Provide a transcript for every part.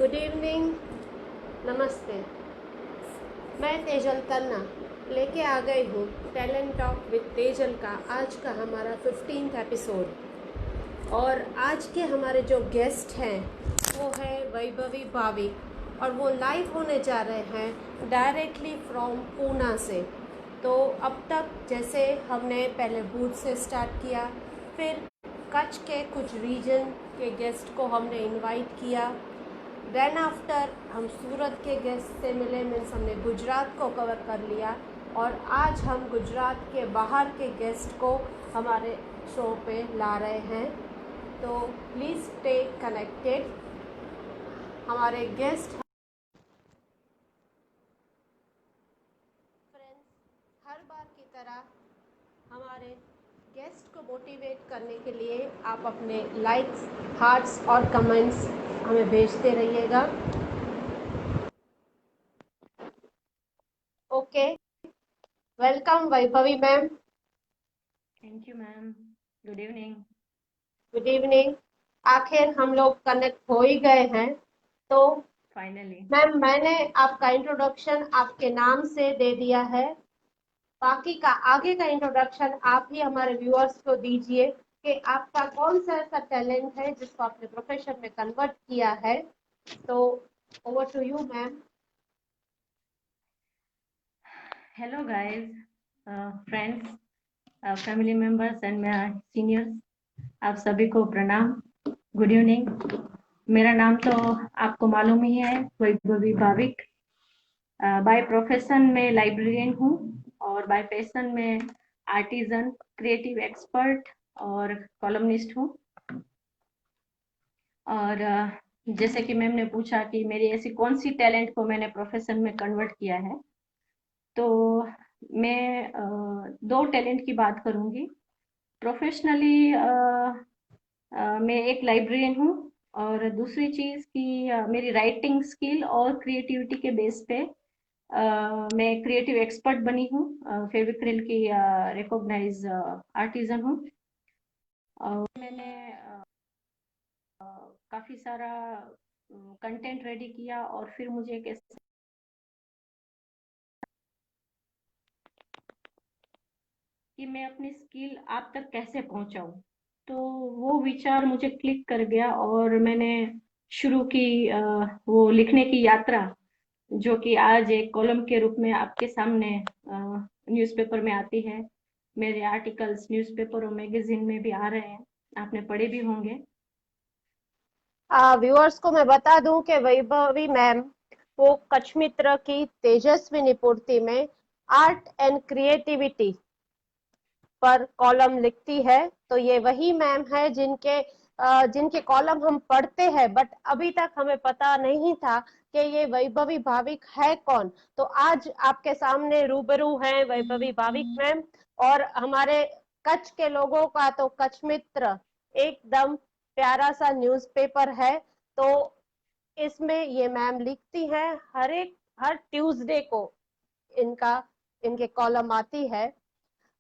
Good evening, नमस्ते। मैं तेजल तन्ना लेके आ गई हूँ टैलेंट टॉक विद तेजल का आज का हमारा 15th एपिसोड। और आज के हमारे जो गेस्ट हैं वो है वैभवी भाविक और वो लाइव होने जा रहे हैं डायरेक्टली फ्रॉम पूना से। तो अब तक जैसे हमने पहले भूज से स्टार्ट किया, फिर कच्छ के कुछ रीजन के गेस्ट को हमने इनवाइट किया, देन आफ्टर हम सूरत के गेस्ट से मिले, मीन्स हमने गुजरात को कवर कर लिया और आज हम गुजरात के बाहर के गेस्ट को हमारे शो पे ला रहे हैं। तो प्लीज़ स्टे कनेक्टेड। हमारे गेस्ट फ्रेंड्स, हर बार की तरह हमारे गेस्ट को मोटिवेट करने के लिए आप अपने लाइक्स, हार्ट्स और कमेंट्स हमें भेजते रहिएगा। Okay, welcome Vaibhavi ma'am. Thank you ma'am. Good evening. Good evening. आखिर हम लोग कनेक्ट हो ही गए हैं। तो फाइनली मैम, मैंने आपका इंट्रोडक्शन आपके नाम से दे दिया है, बाकी का आगे का इंट्रोडक्शन आप ही हमारे व्यूअर्स को दीजिए कि आपका कौन सा ऐसा टैलेंट है जिसको आपने प्रोफेशन में कन्वर्ट किया है। तो over to you ma'am. Hello guys, friends, family members and my seniors, आप सभी को प्रणाम। Good evening. मेरा नाम तो आपको मालूम ही है, वैभवी भाविक। बाय प्रोफेशन में लाइब्रेरियन हूँ और बाय पैशन में आर्टिजन, क्रिएटिव एक्सपर्ट और कॉलमनिस्ट हूँ। और जैसे कि मैम ने पूछा कि मेरी ऐसी कौन सी टैलेंट को मैंने प्रोफेशन में कन्वर्ट किया है, तो मैं दो टैलेंट की बात करूंगी। प्रोफेशनली मैं एक लाइब्रेरियन हूँ और दूसरी चीज़ कि मेरी राइटिंग स्किल और क्रिएटिविटी के बेस पे मैं क्रिएटिव एक्सपर्ट बनी हूँ। फेविक्रिल की रिकॉग्नाइज आर्टिजन हूँ और मैंने काफ़ी सारा कंटेंट रेडी किया और फिर मुझे एक कि मैं अपनी स्किल आप तक कैसे पहुंचाऊं, तो वो विचार मुझे क्लिक कर गया और मैंने शुरू की वो लिखने की यात्रा, जो कि आज एक कॉलम के रूप में आपके सामने न्यूज़पेपर में आती है। मेरे आर्टिकल्स न्यूज़पेपर और मैगजीन में भी आ रहे हैं, आपने पढ़े भी होंगे। व्यूअर्स को मैं बता दूं कि वैभवी मैम वो कच्छ मित्र की तेजस्विनी पूर्ति में आर्ट एंड क्रिएटिविटी पर कॉलम लिखती है। तो ये वही मैम है जिनके कॉलम हम पढ़ते हैं, बट अभी तक हमें पता नहीं था कि ये वैभवी भाविक है कौन। तो आज आपके सामने रूबरू हैं वैभवी भाविक मैम। और हमारे कच्छ के लोगों का तो कच्छ मित्र एकदम प्यारा सा न्यूज़पेपर है। तो इसमें ये मैम लिखती हैं, हर ट्यूसडे को इनके कॉलम आती है।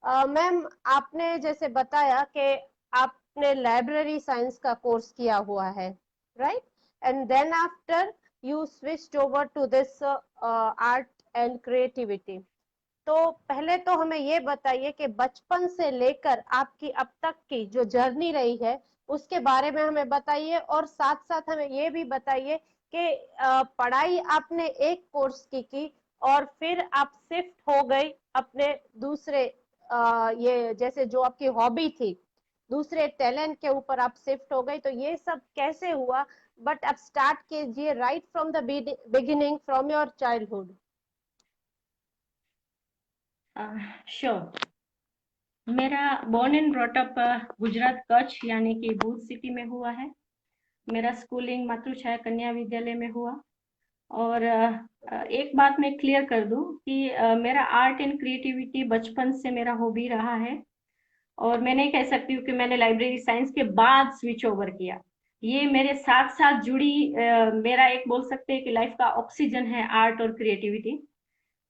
मैम, आपने जैसे बताया कि आपने लाइब्रेरी साइंस का कोर्स किया हुआ है, right? And then after you switched over to this art and creativity. तो पहले तो हमें ये बताइए कि बचपन से लेकर आपकी अब तक की जो जर्नी रही है उसके बारे में हमें बताइए, और साथ साथ हमें ये भी बताइए कि पढ़ाई आपने एक कोर्स की और फिर आप शिफ्ट हो गई अपने दूसरे ये जैसे जो आपकी हॉबी थी, दूसरे टैलेंट के ऊपर आप शिफ्ट हो गई। तो ये सब कैसे हुआ? बट आप स्टार्ट कीजिए right from the beginning, from your childhood. Sure. मेरा born and brought up Gujarat Kutch यानी कि भूज सिटी में हुआ है। मेरा स्कूलिंग मातृछाया कन्या विद्यालय में हुआ। और एक बात मैं क्लियर कर दूं कि मेरा आर्ट एंड क्रिएटिविटी बचपन से मेरा हॉबी रहा है और मैं नहीं कह सकती हूँ कि मैंने लाइब्रेरी साइंस के बाद स्विच ओवर किया। ये मेरे साथ साथ जुड़ी मेरा एक बोल सकते हैं कि लाइफ का ऑक्सीजन है आर्ट और क्रिएटिविटी,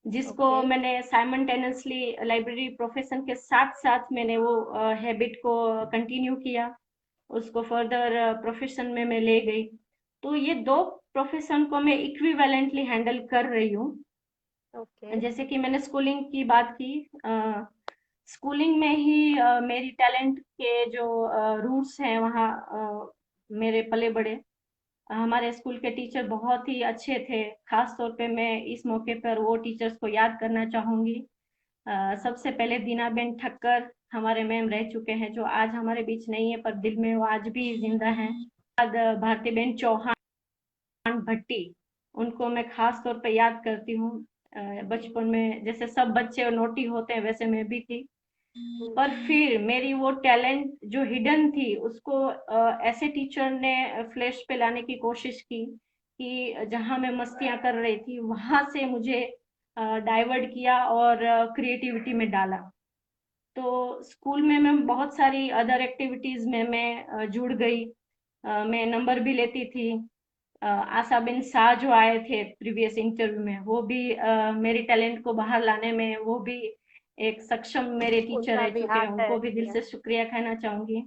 जिसको ओके। मैंने साइमल्टेनियसली लाइब्रेरी प्रोफेशन के साथ साथ मैंने वो हैबिट को कंटिन्यू किया, उसको फर्दर प्रोफेशन में मैं ले गई। तो ये दो प्रोफेशन को मैं इक्विवेलेंटली हैंडल कर रही हूँ। ओके। जैसे कि मैंने स्कूलिंग की बात की, स्कूलिंग में ही मेरी टैलेंट के जो रूट्स हैं वहाँ मेरे पले बड़े। हमारे स्कूल के टीचर बहुत ही अच्छे थे। खास तौर पे मैं इस मौके पर वो टीचर्स को याद करना चाहूंगी। सबसे पहले दीनाबेन ठक्कर हमारे मैम रह चुके हैं, जो आज हमारे बीच नहीं है पर दिल में वो आज भी जिंदा हैं। बाद भारतीबेन चौहान भट्टी, उनको मैं खास तौर पे याद करती हूँ। बचपन में जैसे सब बच्चे नोटी होते हैं वैसे मैं भी थी, पर फिर मेरी वो टैलेंट जो हिडन थी उसको ऐसे टीचर ने फ्लैश पे लाने की कोशिश की कि जहां मैं मस्तियां कर रही थी वहां से मुझे डाइवर्ट किया और क्रिएटिविटी में डाला। तो स्कूल में मैं बहुत सारी अदर एक्टिविटीज में मैं जुड़ गई। मैं नंबर भी लेती थी। आशा बिन शाह जो आए थे प्रीवियस इंटरव्यू में, वो भी मेरी टैलेंट को बाहर लाने में वो भी एक सक्षम मेरे टीचर उनका रह भी चुके हैं, हाथ है। उनको भी दिल से शुक्रिया कहना चाहूंगी।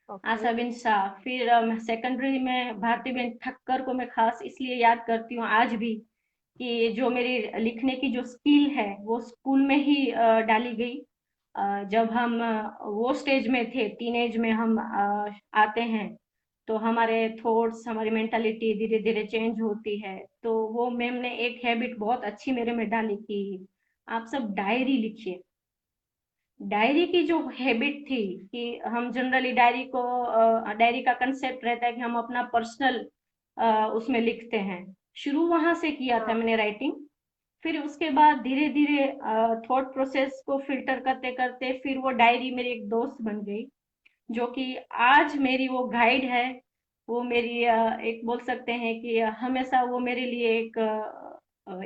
ओके। आशा बिन शाह, फिर सेकेंडरी में भारतीबेन ठक्कर को मैं खास इसलिए याद करती हूँ आज भी कि जो मेरी लिखने की जो स्किल है वो स्कूल में ही डाली गई। जब हम वो स्टेज में थे, टीनेज में हम आते हैं, तो हमारे थॉट्स, हमारी मेंटालिटी धीरे धीरे चेंज होती है। तो वो मैम ने एक हैबिट बहुत अच्छी मेरे में डाली कि आप सब डायरी लिखिए। डायरी की जो हैबिट थी कि हम जनरली डायरी का कंसेप्ट रहता है कि हम अपना पर्सनल उसमें लिखते हैं। शुरू वहां से किया था हाँ। मैंने राइटिंग। फिर उसके बाद धीरे धीरे थॉट प्रोसेस को फिल्टर करते करते फिर वो डायरी मेरी एक दोस्त बन गई, जो कि आज मेरी वो गाइड है। वो मेरी एक बोल सकते हैं कि हमेशा वो मेरे लिए एक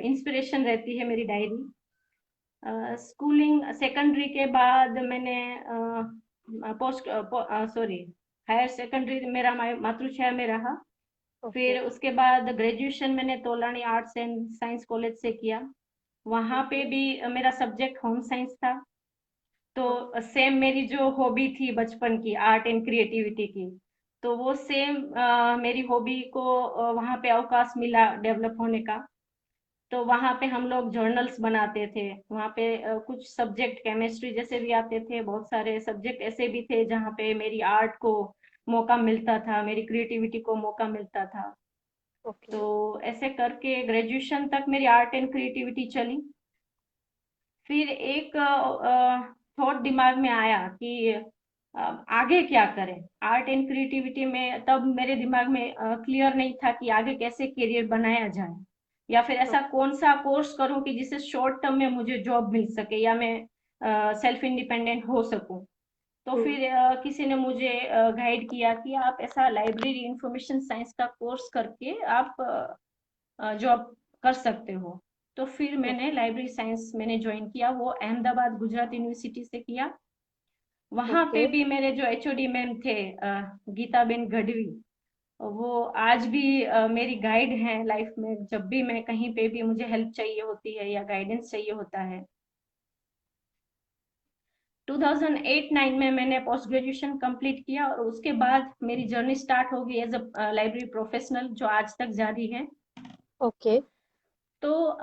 इंस्पिरेशन रहती है मेरी डायरी। स्कूलिंग सेकेंडरी के बाद मैंने पोस्ट सॉरी हायर सेकेंडरी मेरा मातृशहर में रहा। ओके। फिर उसके बाद ग्रेजुएशन मैंने Tolani arts and science college से किया। वहां पे ओके। भी मेरा सब्जेक्ट होम साइंस था। हाँ। तो सेम मेरी जो हॉबी थी बचपन की, आर्ट एंड क्रिएटिविटी की, तो वो सेम मेरी हॉबी को वहां पे अवकाश मिला डेवलप होने का। तो वहां पे हम लोग जर्नल्स बनाते थे। वहां पे कुछ सब्जेक्ट केमिस्ट्री जैसे भी आते थे, बहुत सारे सब्जेक्ट ऐसे भी थे जहाँ पे मेरी आर्ट को मौका मिलता था, मेरी क्रिएटिविटी को मौका मिलता था। ओके। तो ऐसे करके ग्रेजुएशन तक मेरी आर्ट एंड क्रिएटिविटी चली। फिर एक थॉट दिमाग में आया कि आगे क्या करें आर्ट एंड क्रिएटिविटी में। तब मेरे दिमाग में क्लियर नहीं था कि आगे कैसे करियर बनाया जाए, या फिर ऐसा ओके। कौन सा कोर्स करूं कि जिससे शॉर्ट टर्म में मुझे जॉब मिल सके या मैं सेल्फ इंडिपेंडेंट हो सकूं। तो हम्म। फिर किसी ने मुझे गाइड किया कि आप ऐसा लाइब्रेरी इंफॉर्मेशन साइंस का कोर्स करके आप जॉब कर सकते हो। तो फिर मैंने लाइब्रेरी साइंस मैंने ज्वाइन किया, वो अहमदाबाद गुजरात यूनिवर्सिटी से किया। वहां ओके। पे भी मेरे जो एचओडी मैम थे गीताबेन गढ़वी, वो आज भी मेरी गाइड हैं लाइफ में। जब भी मैं कहीं पे भी मुझे हेल्प चाहिए होती है या गाइडेंस चाहिए होता है। 2008-9 में मैंने पोस्ट ग्रेजुएशन कंप्लीट किया और उसके बाद मेरी जर्नी स्टार्ट हो गई एज अ लाइब्रेरी प्रोफेशनल, जो आज तक जारी है। ओके। तो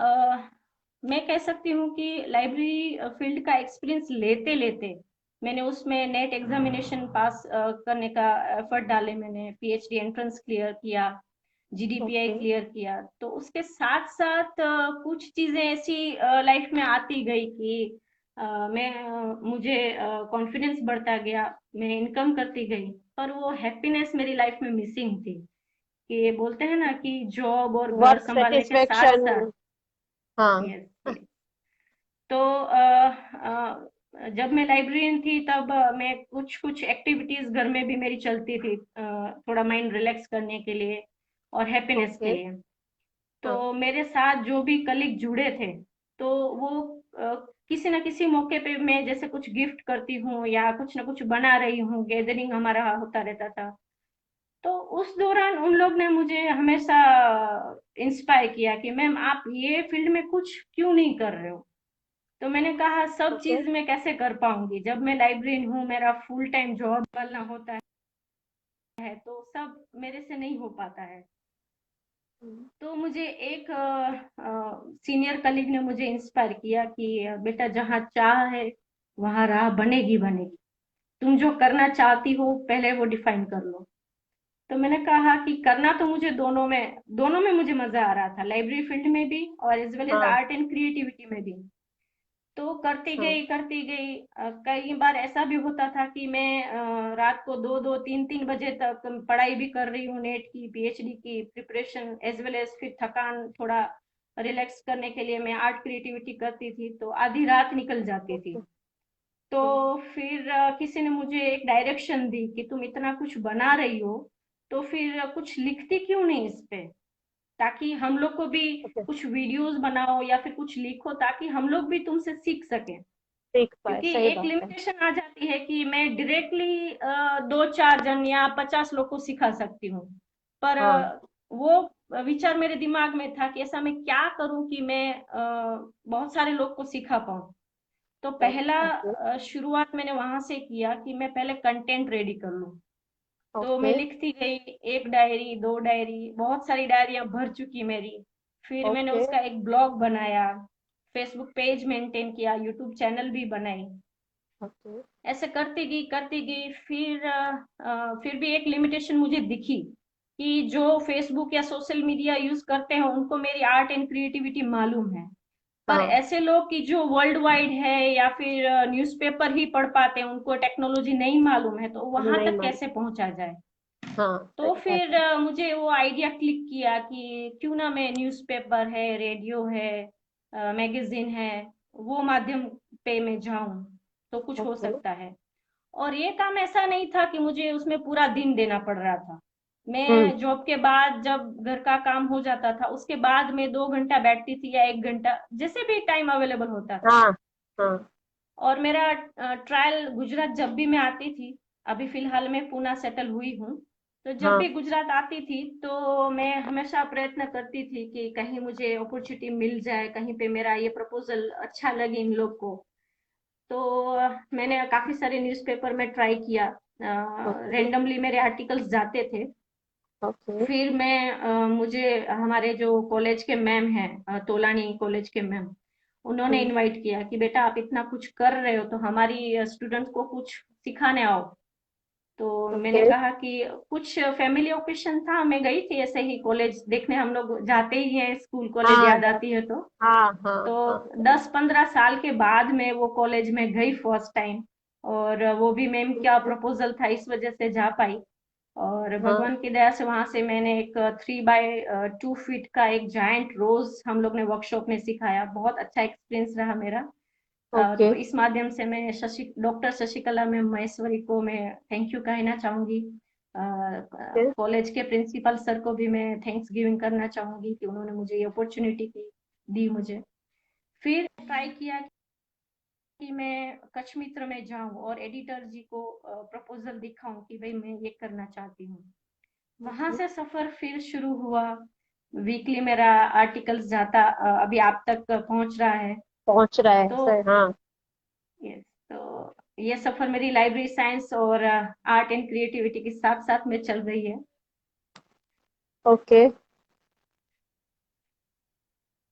मैं कह सकती हूँ कि लाइब्रेरी फील्ड का एक्सपीरियंस लेते लेते मैंने उसमें नेट एग्जामिनेशन पास करने का एफर्ट डाले। मैंने पीएचडी एंट्रेंस क्लियर किया, जीडीपीआई ओके। क्लियर किया। तो उसके साथ साथ कुछ चीजें ऐसी लाइफ में आती गई कि मुझे कॉन्फिडेंस बढ़ता गया, मैं इनकम करती गई, पर वो हैप्पीनेस मेरी लाइफ में मिसिंग थी। कि बोलते हैं ना कि जॉब और घर वर्क संभालने के साथ सेटिस्फेक्शन। साथ। हाँ। Yes, yes. तो जब मैं लाइब्रेरियन थी तब मैं कुछ कुछ एक्टिविटीज घर में भी मेरी चलती थी, थोड़ा माइंड रिलैक्स करने के लिए और हैप्पीनेस के ओके। लिए। हाँ। तो मेरे साथ जो भी कलीग जुड़े थे, तो वो अ, किसी ना किसी मौके पे मैं जैसे कुछ गिफ्ट करती हूँ या कुछ ना कुछ बना रही हूँ, गैदरिंग हमारा होता रहता था। तो उस दौरान उन लोग ने मुझे हमेशा इंस्पायर किया कि मैम आप ये फील्ड में कुछ क्यों नहीं कर रहे हो। तो मैंने कहा सब ओके। चीज मैं कैसे कर पाऊंगी जब मैं लाइब्रेरियन हूँ, मेरा फुल टाइम जॉब करना होता है, तो सब मेरे से नहीं हो पाता है। तो मुझे एक सीनियर कलीग ने मुझे इंस्पायर किया कि बेटा जहाँ चाह है वहाँ राह बनेगी बनेगी। तुम जो करना चाहती हो पहले वो डिफाइन कर लो। तो मैंने कहा कि करना तो मुझे दोनों में मुझे मजा आ रहा था, लाइब्रेरी फील्ड में भी और एज वेल एज हाँ आर्ट एंड क्रिएटिविटी में भी। तो हाँ। करती गई। कई बार ऐसा भी होता था कि मैं रात को 2 2 3 3 बजे तक पढ़ाई भी कर रही हूँ, नेट की पीएचडी की प्रिपरेशन एज वेल एज फिर थकान थोड़ा रिलैक्स करने के लिए मैं आर्ट क्रिएटिविटी करती थी, तो आधी रात निकल जाती थी। ओके। तो हाँ। फिर किसी ने मुझे एक डायरेक्शन दी कि तुम इतना कुछ बना रही हो तो फिर कुछ लिखती क्यों नहीं इस पे, ताकि हम लोग को भी ओके। कुछ वीडियोस बनाओ या फिर कुछ लिखो ताकि हम लोग भी तुमसे सीख सकें। सीख पाए, क्योंकि सही एक बात है। लिमिटेशन आ जाती है कि मैं डायरेक्टली 2 4 जन या 50 लोग को सिखा सकती हूँ, पर हाँ। वो विचार मेरे दिमाग में था कि ऐसा मैं क्या करूं कि मैं बहुत सारे लोग को सिखा पाऊं। तो पहला ओके। शुरुआत मैंने वहां से किया कि मैं पहले कंटेंट रेडी कर लूं। तो मैं ओके। लिखती गई, 1 डायरी 2 डायरी, बहुत सारी डायरियां भर चुकी मेरी। फिर मैंने ओके। उसका एक ब्लॉग बनाया, फेसबुक पेज मेंटेन किया, यूट्यूब चैनल भी बनाई। ओके। ऐसे करती गई। फिर भी एक लिमिटेशन मुझे दिखी कि जो फेसबुक या सोशल मीडिया यूज करते हैं उनको मेरी आर्ट एंड क्रिएटिविटी मालूम है, पर हाँ। ऐसे लोग कि जो वर्ल्ड वाइड है या फिर न्यूज़पेपर ही पढ़ पाते हैं उनको टेक्नोलॉजी नहीं मालूम है, तो वहां नहीं तक मालूम। कैसे पहुंचा जाए। हाँ, तो सही बात फिर है। मुझे वो आइडिया क्लिक किया कि क्यों ना मैं न्यूज़पेपर है, रेडियो है, मैगजीन है, वो माध्यम पे मैं जाऊं तो कुछ हो ओके। सकता है। और ये काम ऐसा नहीं था कि मुझे उसमें पूरा दिन देना पड़ रहा था। हम्म। मैं जॉब के बाद जब घर का काम हो जाता था उसके बाद मैं 2 घंटा बैठती थी या 1 घंटा, जैसे भी टाइम अवेलेबल होता था। हाँ हाँ। और मेरा ट्रायल गुजरात जब भी मैं आती थी, अभी फिलहाल मैं पूना सेटल हुई हूँ, तो जब हाँ। भी गुजरात आती थी तो मैं हमेशा प्रयत्न करती थी कि कहीं मुझे अपॉर्चुनिटी मिल जाए, कहीं पे मेरा ये प्रपोजल अच्छा लगे इन लोग को। तो मैंने काफी सारे न्यूज़पेपर में ट्राई किया, ओके। रेंडमली मेरे आर्टिकल्स जाते थे। ओके। फिर मुझे हमारे जो कॉलेज के मैम हैं, तोलानी कॉलेज के मैम, उन्होंने हम्म। इनवाइट किया कि बेटा आप इतना कुछ कर रहे हो तो हमारी स्टूडेंट्स को कुछ सिखाने आओ। तो मैंने ओके। कहा कि कुछ फैमिली ओकेशन था, मैं गई थी ऐसे ही कॉलेज देखने, हम लोग जाते ही हैं स्कूल कॉलेज हाँ याद आती है तो। हाँ हाँ। तो हाँ, सही। 10 15 साल के बाद मैं वो कॉलेज में गई फर्स्ट टाइम, और वो भी मैम का ओके। प्रपोजल था इस वजह से जा पाई। और हाँ। भगवान की दया से वहां से मैंने एक 3 बाय 2 फीट का एक जायंट रोज हम लोग ने वर्कशॉप में सिखाया, बहुत अच्छा एक्सपीरियंस रहा मेरा। ओके। तो इस माध्यम से मैं डॉक्टर शशिकला मैम महेश्वरी को मैं थैंक यू कहना चाहूंगी। ओके। कॉलेज के प्रिंसिपल सर को भी मैं थैंक्स गिविंग करना चाहूंगी कि उन्होंने मुझे ये अपॉर्चुनिटी दी मुझे। फिर ट्राई किया कि मैं कच्छ मित्र में जाऊं और एडिटर जी को प्रपोजल दिखाऊं कि भाई मैं ये करना चाहती हूँ। वहां ओके। से सफर फिर शुरू हुआ। वीकली मेरा आर्टिकल्स जाता, अभी आप तक पहुंच रहा है। पहुंच रहा है, तो सही। हाँ। यस, तो ये सफर मेरी लाइब्रेरी साइंस और आर्ट एंड क्रिएटिविटी के साथ साथ में चल रही है। ओके।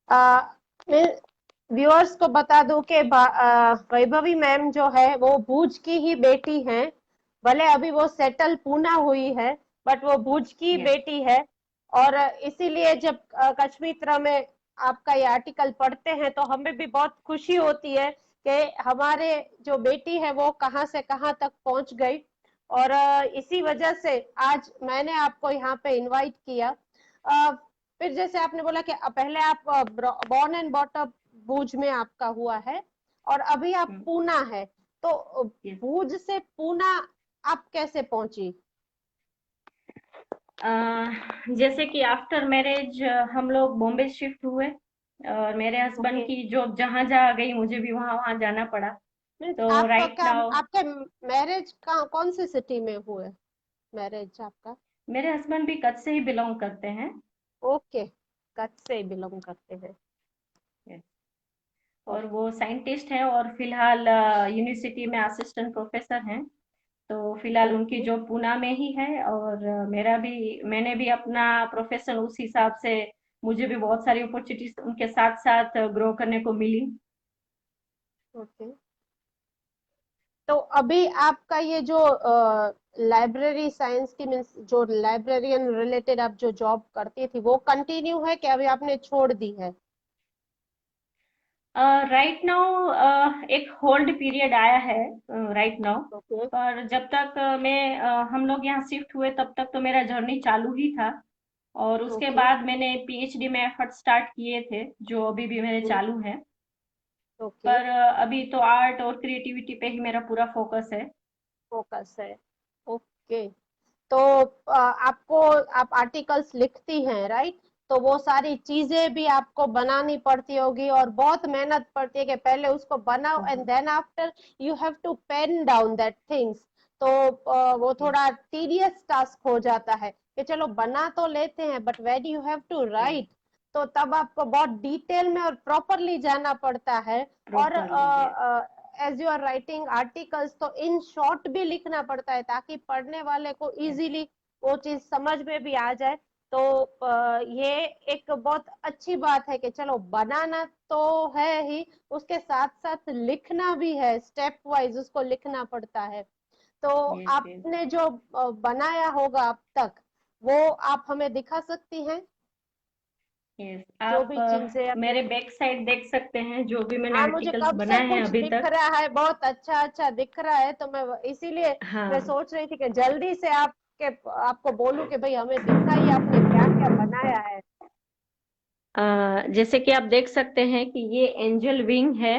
आ, मैं व्यूअर्स को बता दूं कि वैभवी मैम जो है वो भुज की ही बेटी हैं। भले अभी वो सेटल पूना हुई है, बट वो भुज की यस। बेटी है। और इसीलिए जब कच्छ मित्र में आपका ये आर्टिकल पढ़ते हैं तो हमें भी बहुत खुशी होती है कि हमारे जो बेटी है वो कहाँ से कहाँ तक पहुंच गई। और इसी वजह से आज मैंने आपको यहाँ पे इनवाइट किया। फिर जैसे आपने बोला कि पहले आप बॉर्न एंड बॉटअप भुज में आपका हुआ है और अभी आप पूना है, तो यस। भुज से पूना आप कैसे पहुंची? जैसे कि आफ्टर मैरिज हम लोग बॉम्बे शिफ्ट हुए, और मेरे हस्बैंड ओके। की जॉब जहाँ जहाँ गई मुझे भी वहाँ वहाँ जाना पड़ा। मीन्स तो आपका राइट क्या, नाउ आपके मैरिज का कौन सी सिटी में हुए, मैरिज आपका? मेरे हस्बैंड भी कच्छ से ही बिलोंग करते हैं। ओके, कच्छ से बिलोंग करते हैं। Yes. और ओके। वो साइंटिस्ट हैं और फिलहाल यूनिवर्सिटी में असिस्टेंट प्रोफेसर हैं। तो फिलहाल उनकी ओके जॉब पूना में ही है, और मैंने भी अपना प्रोफेशन उस हिसाब से, मुझे भी बहुत सारी अपॉर्चुनिटीज उनके साथ साथ ग्रो करने को मिली। ओके। तो अभी आपका ये जो लाइब्रेरी साइंस की मीन्स जो लाइब्रेरियन रिलेटेड आप जो जॉब करती थी वो कंटिन्यू है कि अभी आपने छोड़ दी है? राइट नाउ एक होल्ड पीरियड आया है राइट नाउ। ओके पर जब तक हम लोग यहाँ शिफ्ट हुए तब तक तो मेरा जर्नी चालू ही था, और उसके ओके बाद मैंने पीएचडी में एफर्ट स्टार्ट किए थे जो अभी भी मेरे चालू है। ओके। पर अभी तो आर्ट और क्रिएटिविटी पे ही मेरा पूरा फोकस है। फोकस है। ओके। तो आपको आप आर्टिकल्स लिखती हैं राइट? तो वो सारी चीजें भी आपको बनानी पड़ती होगी और बहुत मेहनत पड़ती है कि पहले उसको बनाओ and then after you have to pen down that things. तो वो थोड़ा टीडियस टास्क हो जाता है कि चलो बना तो लेते हैं but when you have to write तो तब आपको बहुत डिटेल में और प्रॉपरली जाना पड़ता है। और प्रॉपरली ये। As you are writing articles तो इन शॉर्ट भी लिखना पड़ता है ताकि पढ़ने वाले को इजीली वो चीज समझ में भी आ जाए। तो ये एक बहुत अच्छी बात है कि चलो बनाना तो है ही, उसके साथ साथ लिखना भी है, स्टेप वाइज उसको लिखना पड़ता है। तो यस यस। आपने जो बनाया होगा अब तक वो आप हमें दिखा सकती हैं? यस, जो आप भी चीजें आपने। मेरे बैक साइड देख सकते हैं जो भी मैंने हाँ मुझे आर्टिकल्स कब से बनाए हैं कुछ अभी दिख तक। रहा है, बहुत अच्छा अच्छा दिख रहा है, तो मैं इसीलिए मैं हाँ। सोच रही थी कि जल्दी से आपके आपको बोलूं कि भाई हमें दिखाइए आपने क्या क्या बनाया है। जैसे कि आप देख सकते हैं कि ये एंजल विंग है।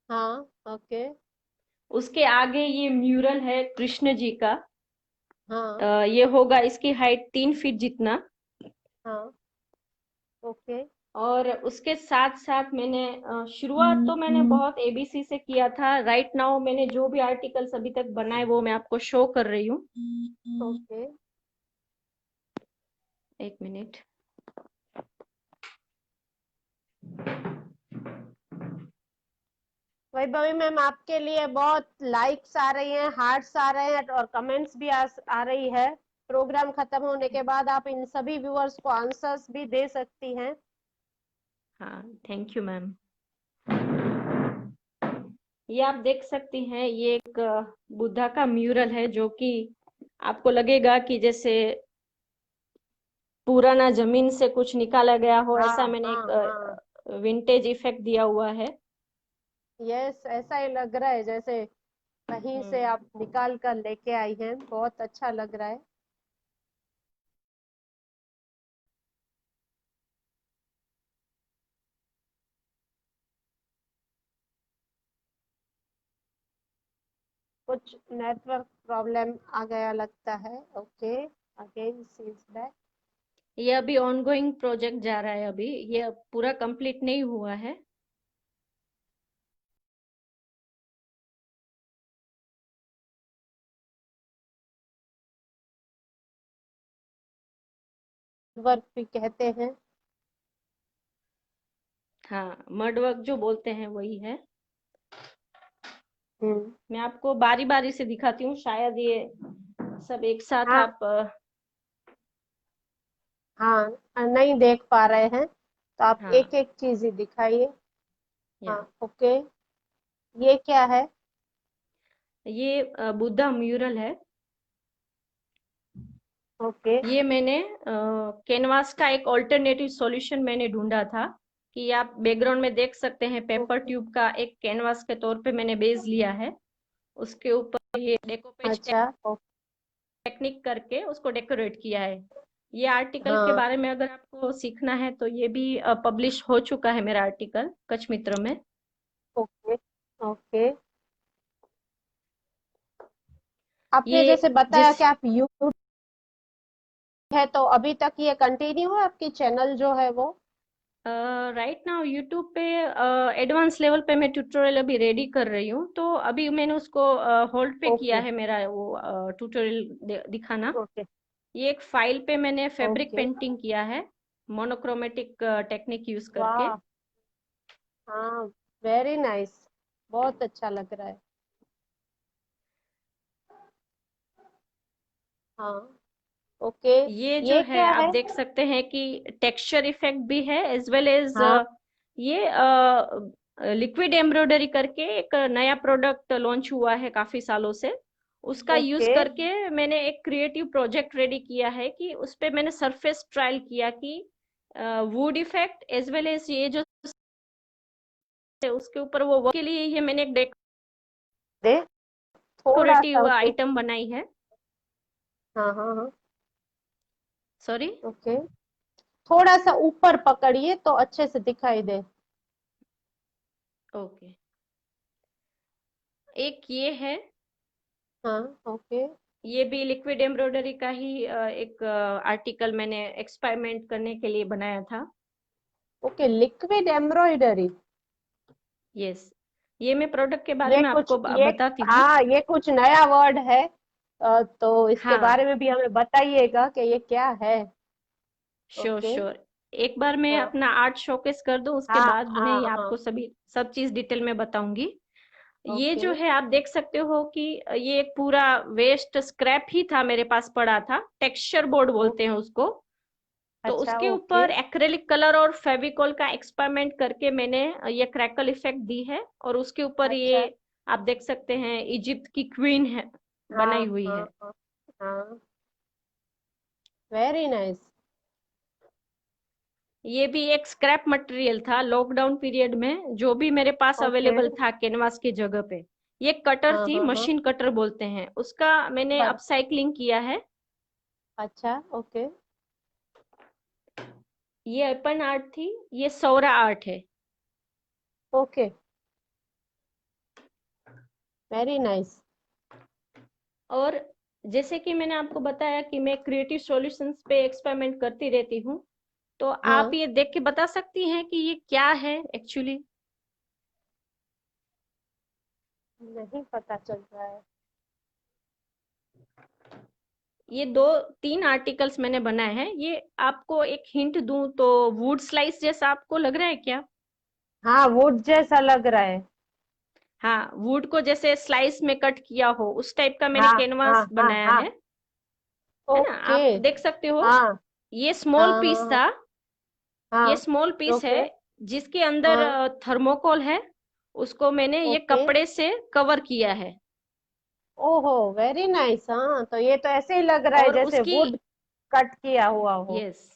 हाँ ओके। उसके आगे ये म्यूरल है कृष्ण जी का। हाँ ये होगा इसकी हाइट 3 फीट जितना। हाँ ओके। और उसके साथ साथ मैंने शुरुआत तो मैंने बहुत एबीसी से किया था। राइट नाउ मैंने जो भी आर्टिकल्स अभी तक बनाए वो मैं आपको शो कर रही हूँ। ओके। एक मिनट। वैभवी मैम आपके लिए बहुत लाइक्स आ रही हैं, हार्ट्स आ रहे हैं और कमेंट्स भी आ रही है। प्रोग्राम खत्म होने के बाद आप इन सभी व्यूअर्स को आंसर्स भी दे सकती हैं। हाँ, थैंक यू मैम। ये आप देख सकती हैं, ये एक बुद्धा का म्यूरल है जो कि आपको लगेगा कि जैसे पुराना जमीन से कुछ निकाला गया हो, हाँ ऐसा मैंने हाँ हाँ। एक विंटेज इफेक्ट दिया हुआ है। यस ऐसा ही लग रहा है जैसे कहीं से आप निकाल कर लेके आई हैं, बहुत अच्छा लग रहा है। कुछ नेटवर्क प्रॉब्लम आ गया लगता है। Okay again she is back. ये अभी ऑनगोइंग प्रोजेक्ट जा रहा है, अभी ये पूरा कंप्लीट नहीं हुआ है। वर्क भी कहते हैं। हाँ, मड वर्क जो बोलते हैं वही है। हम्म। मैं आपको बारी बारी से दिखाती हूँ, शायद ये सब एक साथ हाँ आप हाँ नहीं देख पा रहे हैं तो आप हाँ। एक एक चीज ही दिखाइए। या हाँ ओके। ये क्या है? ये बुद्धा म्यूरल है। ओके ये मैंने कैनवास का एक ऑल्टरनेटिव सॉल्यूशन मैंने ढूंढा था, कि आप बैकग्राउंड में देख सकते हैं पेपर ओके। ट्यूब का एक कैनवास के तौर पे मैंने बेस लिया है। उसके ऊपर ये डेकोपेज अच्छा टेक्निक करके उसको डेकोरेट किया है। ये आर्टिकल के हाँ बारे में अगर आपको सीखना है तो ये भी पब्लिश हो चुका है मेरा आर्टिकल कच्छ मित्र में। Okay okay. आपने ये जैसे बताया जिस कि आप यूट्यूब है तो अभी तक ये कंटिन्यू है आपकी चैनल जो है वो? राइट नाउ यूट्यूब पे एडवांस लेवल पे मैं ट्यूटोरियल अभी रेडी कर रही हूँ, तो अभी मैंने उसको होल्ड पे किया ओके है, मेरा वो ट्यूटोरियल दिखाना। ओके ये एक फाइल पे मैंने फैब्रिक ओके। पेंटिंग किया है, मोनोक्रोमेटिक टेक्निक यूज करके। वाह। हाँ वेरी नाइस। बहुत अच्छा लग रहा है। हाँ, ओके। ये जो ये है क्या आप है? देख सकते हैं कि टेक्सचर इफेक्ट भी है एज वेल एज हाँ, ये लिक्विड एम्ब्रॉयडरी करके एक नया प्रोडक्ट लॉन्च हुआ है काफी सालों से। उसका यूज ओके, करके मैंने एक क्रिएटिव प्रोजेक्ट रेडी किया है कि उस पे मैंने सरफेस ट्रायल किया कि wood effect as well as ये जो है उसके ऊपर वो work के लिए ये मैंने एक दे थोड़ा सा डेकोरेटिव उसे। आइटम बनाई है। हाँ, हाँ, हाँ, सॉरी। ओके। थोड़ा सा ऊपर पकड़िए तो अच्छे से दिखाई दे। ओके। एक ये है। हाँ, ओके। ये भी लिक्विड एम्ब्रॉयडरी का ही एक आर्टिकल मैंने एक्सपेरिमेंट करने के लिए बनाया था। Okay, liquid embroidery. यस। ये मैं प्रोडक्ट के बारे में आपको ये बताती हूँ। हाँ, ये कुछ नया वर्ड है। तो इसके बारे हाँ, में भी हमें बताइएगा कि ये क्या है। Sure okay. श्योर। एक बार मैं हाँ, अपना आर्ट शोकेस कर दूं, उसके हाँ, बाद मैं हाँ, ये हाँ, आपको सभी सब चीज डिटेल में बताऊंगी। ये ओके। जो है आप देख सकते हो कि ये एक पूरा वेस्ट स्क्रैप ही था, मेरे पास पड़ा था, टेक्सचर बोर्ड ओ, बोलते हैं उसको। तो अच्छा, उसके ओके। ऊपर एक्रेलिक कलर और फेविकॉल का एक्सपेरिमेंट करके मैंने ये क्रैकल इफेक्ट दी है, और उसके ऊपर अच्छा, ये आप देख सकते हैं इजिप्ट की क्वीन है हाँ, बनाई हुई हाँ, है। हाँ, हाँ, वेरी नाइस। ये भी एक स्क्रैप मटेरियल था लॉकडाउन पीरियड में, जो भी मेरे पास ओके। अवेलेबल था कैनवास की जगह पे। ये कटर हाँ, थी, हाँ, हाँ, मशीन कटर बोलते हैं उसका, मैंने बर अपसाइकलिंग किया है। अच्छा, ओके, ये अपन आर्ट थी, ये सौरा आर्ट है। Okay, very nice. और जैसे कि मैंने आपको बताया कि मैं क्रिएटिव सॉल्यूशंस पे एक्सपेरिमेंट करती रहती हूँ, तो आप हाँ, ये देख के बता सकती हैं कि ये क्या है एक्चुअली। नहीं पता चल रहा है। ये दो तीन आर्टिकल्स मैंने बनाए हैं। ये आपको एक हिंट दूं तो वुड स्लाइस जैसा आपको लग रहा है क्या? हाँ, वुड जैसा लग रहा है। हाँ, वुड को जैसे स्लाइस में कट किया हो उस टाइप का मैंने हाँ, हाँ, कैनवास हाँ, बनाया हाँ, है। है ना, ओके। आप देख सकते हो। हाँ, ये स्मॉल हाँ, पीस हाँ, था। ये हाँ, स्मॉल पीस है ओके। जिसके अंदर हाँ, थर्मोकोल है। उसको मैंने ये ओके। कपड़े से कवर किया है। ओहो, वेरी नाइस। हाँ, तो ये तो ऐसे ही लग रहा है और जैसे उसकी, वुड कट किया हुआ हो। यस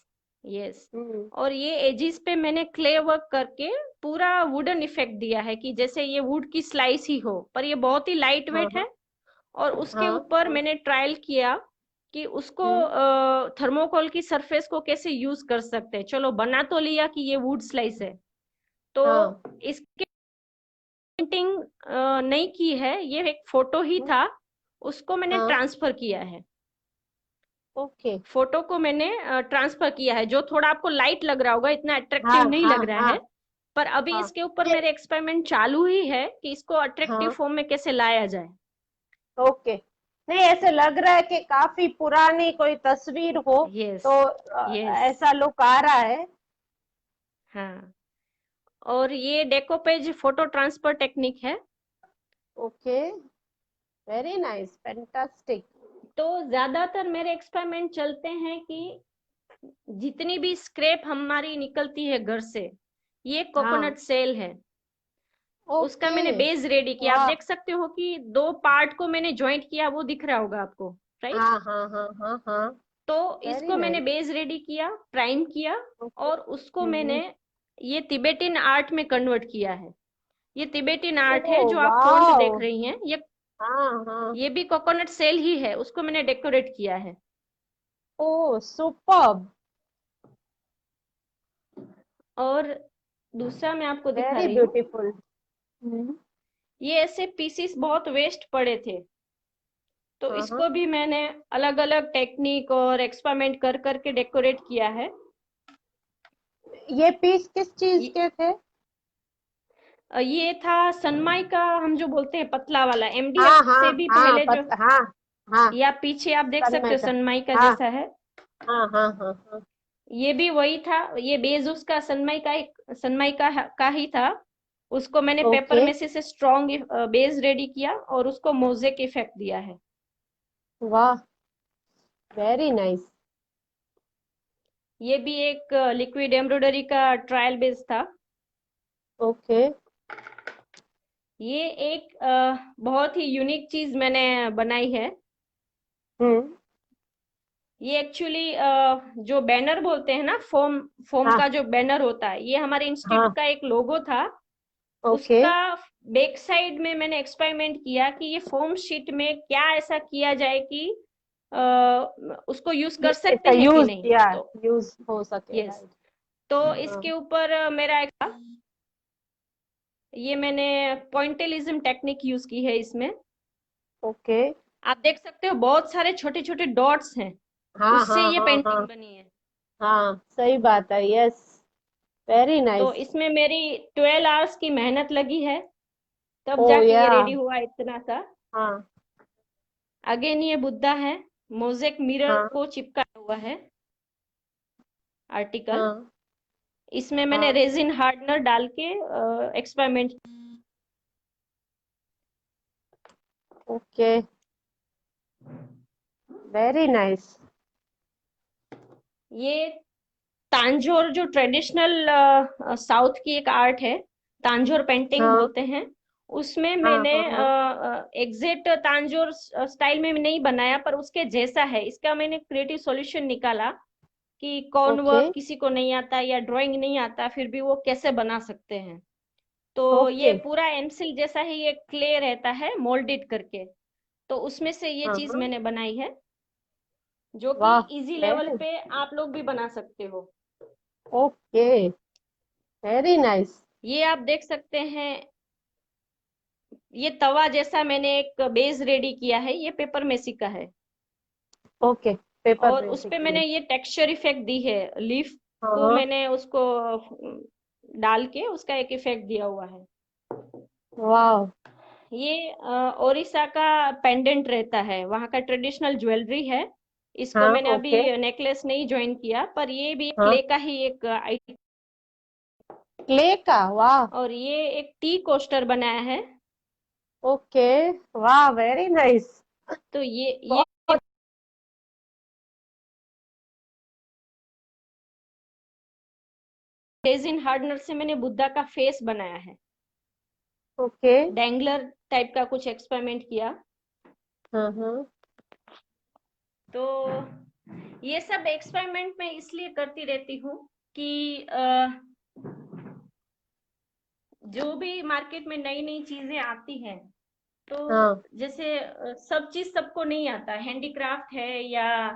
यस, हम्म। और ये एजिस पे मैंने क्ले वर्क करके पूरा वुडन इफेक्ट दिया है कि जैसे ये वुड की स्लाइस ही हो, पर ये बहुत ही लाइट हाँ, वेट हाँ, है। और उसके हाँ, ऊपर हाँ, मैंने ट्रायल किया कि उसको हम्म, थर्मोकोल की सरफेस को कैसे यूज कर सकते हैं। चलो बना तो लिया कि ये वुड स्लाइस है, तो हाँ, इसके पेंटिंग नहीं की है, ये एक फोटो ही था, उसको मैंने हाँ, ट्रांसफर किया है। ओके। फोटो को मैंने ट्रांसफर किया है, जो थोड़ा आपको लाइट लग रहा होगा, इतना हाँ, अट्रैक्टिव नहीं हाँ, लग रहा हाँ, है। पर अभी हाँ, इसके ऊपर ये मेरे एक्सपेरिमेंट चालू ही है कि इसको अट्रैक्टिव हाँ, फॉर्म में कैसे लाया जाए। ओके। नहीं, ऐसे लग रहा है कि काफी पुरानी कोई तस्वीर हो। यस तो यस। ऐसा लुक आ रहा है। हाँ, और ये डेकोपेज फोटो ट्रांसफर टेक्निक है। Okay, very nice, fantastic. तो ज्यादातर मेरे एक्सपेरिमेंट चलते हैं कि जितनी भी स्क्रैप हमारी निकलती है घर से, ये हाँ, कोकोनट सेल है, उसका ओके। मैंने बेस रेडी किया। आप वाह। देख सकते हो कि दो पार्ट को मैंने ज्वाइंट किया, वो दिख रहा होगा आपको, राइट? हाँ, हाँ, हाँ, हाँ, हाँ, तो वेरी इसको मैंने नाइस। बेस रेडी किया, प्राइम किया, ओके। और उसको मैंने ये तिबेटिन आर्ट में कन्वर्ट किया है। ये तिबेटिन आर्ट है ओह, जो आप फॉन्ट वाओ। देख रही हैं, हाँ, हाँ। ये भी कोकोनट सेल ही है, उसको मैंने डेकोरेट किया है। ओह, सुपर्ब। और दूसरा मैं आपको दिखा वेरी रही हूँ। ब्यूटीफुल। हम्म। ये ऐसे पीसीस बहुत वेस्ट पड़े थे, तो हाँ, हाँ। इसको भी मैंने अलग अलग टेक्निक और एक्सपेरिमेंट कर करके डेकोरेट किया है। ये पीस किस चीज ये, के थे? ये था सनमाई का, हम जो बोलते हैं पतला वाला, एमडीएफ हाँ, हाँ, से भी हाँ, पहले जो, हाँ, हाँ, या पीछे आप देख सकते तन्मय हो का। सनमाई का हाँ, जैसा है। हाँ, हाँ, हाँ, हाँ, ये भी वही था, ये बेस उसका सनमाई का ही था। उसको मैंने पेपर ओके। में से स्ट्रॉन्ग बेस रेडी किया और उसको मोजेक इफेक्ट दिया है। वाह, वेरी नाइस। ये भी एक लिक्विड एम्ब्रॉयडरी का ट्रायल बेस था। ओके। ये एक बहुत ही यूनिक चीज मैंने बनाई है। हम्म। ये एक्चुअली जो बैनर बोलते हैं ना, फोम फोम हाँ का जो बैनर होता है, ये हमारे इंस्टीट्यूट हाँ। का एक लोगो था। ओके। उसका बैक साइड में मैंने एक्सपेरिमेंट किया कि ये फोम शीट में क्या ऐसा किया जाए कि अ, उसको यूज कर सकते इसका हैं कि यूज, नहीं। या तो यूज हो सके, यस, राइट। तो हाँ। इसके ऊपर मेरा एक ये मैंने पॉइंटेलिज्म टेक्निक यूज की है इसमें। ओके। आप देख सकते हो बहुत सारे छोटे छोटे डॉट्स हैं, हाँ उससे हाँ ये हाँ हाँ। पेंटिंग बनी है। हाँ सही बात है, यस। वेरी तो नाइस। इसमें मेरी 12 आवर्स की मेहनत लगी है, तब ओ जाके या। ये रेडी हुआ इतना सा। हाँ अगेन ये बुद्धा है, मोजेक मिरर हाँ को चिपकाया हुआ है आर्टिकल। हाँ इसमें मैंने हाँ। रेजिन हार्डनर डाल के एक्सपेरिमेंट। ओके। Very nice. ये तांजोर जो ट्रेडिशनल साउथ की एक आर्ट है, तांजोर पेंटिंग हाँ बोलते हैं। उसमें हाँ मैंने हाँ हाँ एग्जैक्ट तांजोर स्टाइल में नहीं बनाया, पर उसके जैसा है। इसका मैंने क्रिएटिव सॉल्यूशन निकाला कि कौन ओके वर्क किसी को नहीं आता या ड्राइंग नहीं आता, फिर भी वो कैसे बना सकते हैं। तो ये ओके। पूरा एमसिल जैसा ही ये क्ले रहता है मोल्डेड करके, तो उसमें से ये हाँ चीज हाँ। मैंने बनाई है, जो कि वाह। Easy level very. पे आप लोग भी बना सकते हो। ओके। Very nice. ये आप देख सकते हैं, ये तवा जैसा मैंने एक बेस रेडी किया है, ये पेपर मेसी का है। ओके। पेपर और उस पे बेसिकली। मैंने ये टेक्सचर इफेक्ट दी है, लीफ हाँ को हाँ। मैंने उसको डाल के उसका एक इफेक्ट दिया हुआ है। वाह। ये ओडिशा का पेंडेंट रहता है, वहाँ का ट्रेडिशनल ज्वेलरी है। इसको हाँ मैंने ओके। अभी नेकलेस नहीं ज्वाइन किया, पर ये भी हाँ। क्ले का ही एक आइटम। क्ले का, वाह। और ये एक टी कोस्टर बनाया है। ओके। वाह वेरी नाइस। तो ये बहुत। रेजिन हार्डनर से मैंने बुद्धा का फेस बनाया है। ओके। डैंगलर टाइप का कुछ एक्सपेरिमेंट किया। हाँ हाँ तो ये सब एक्सपेरिमेंट मैं इसलिए करती रहती हूँ कि जो भी मार्केट में नई नई चीजें आती हैं, तो हाँ जैसे सब चीज सबको नहीं आता, हैंडीक्राफ्ट है या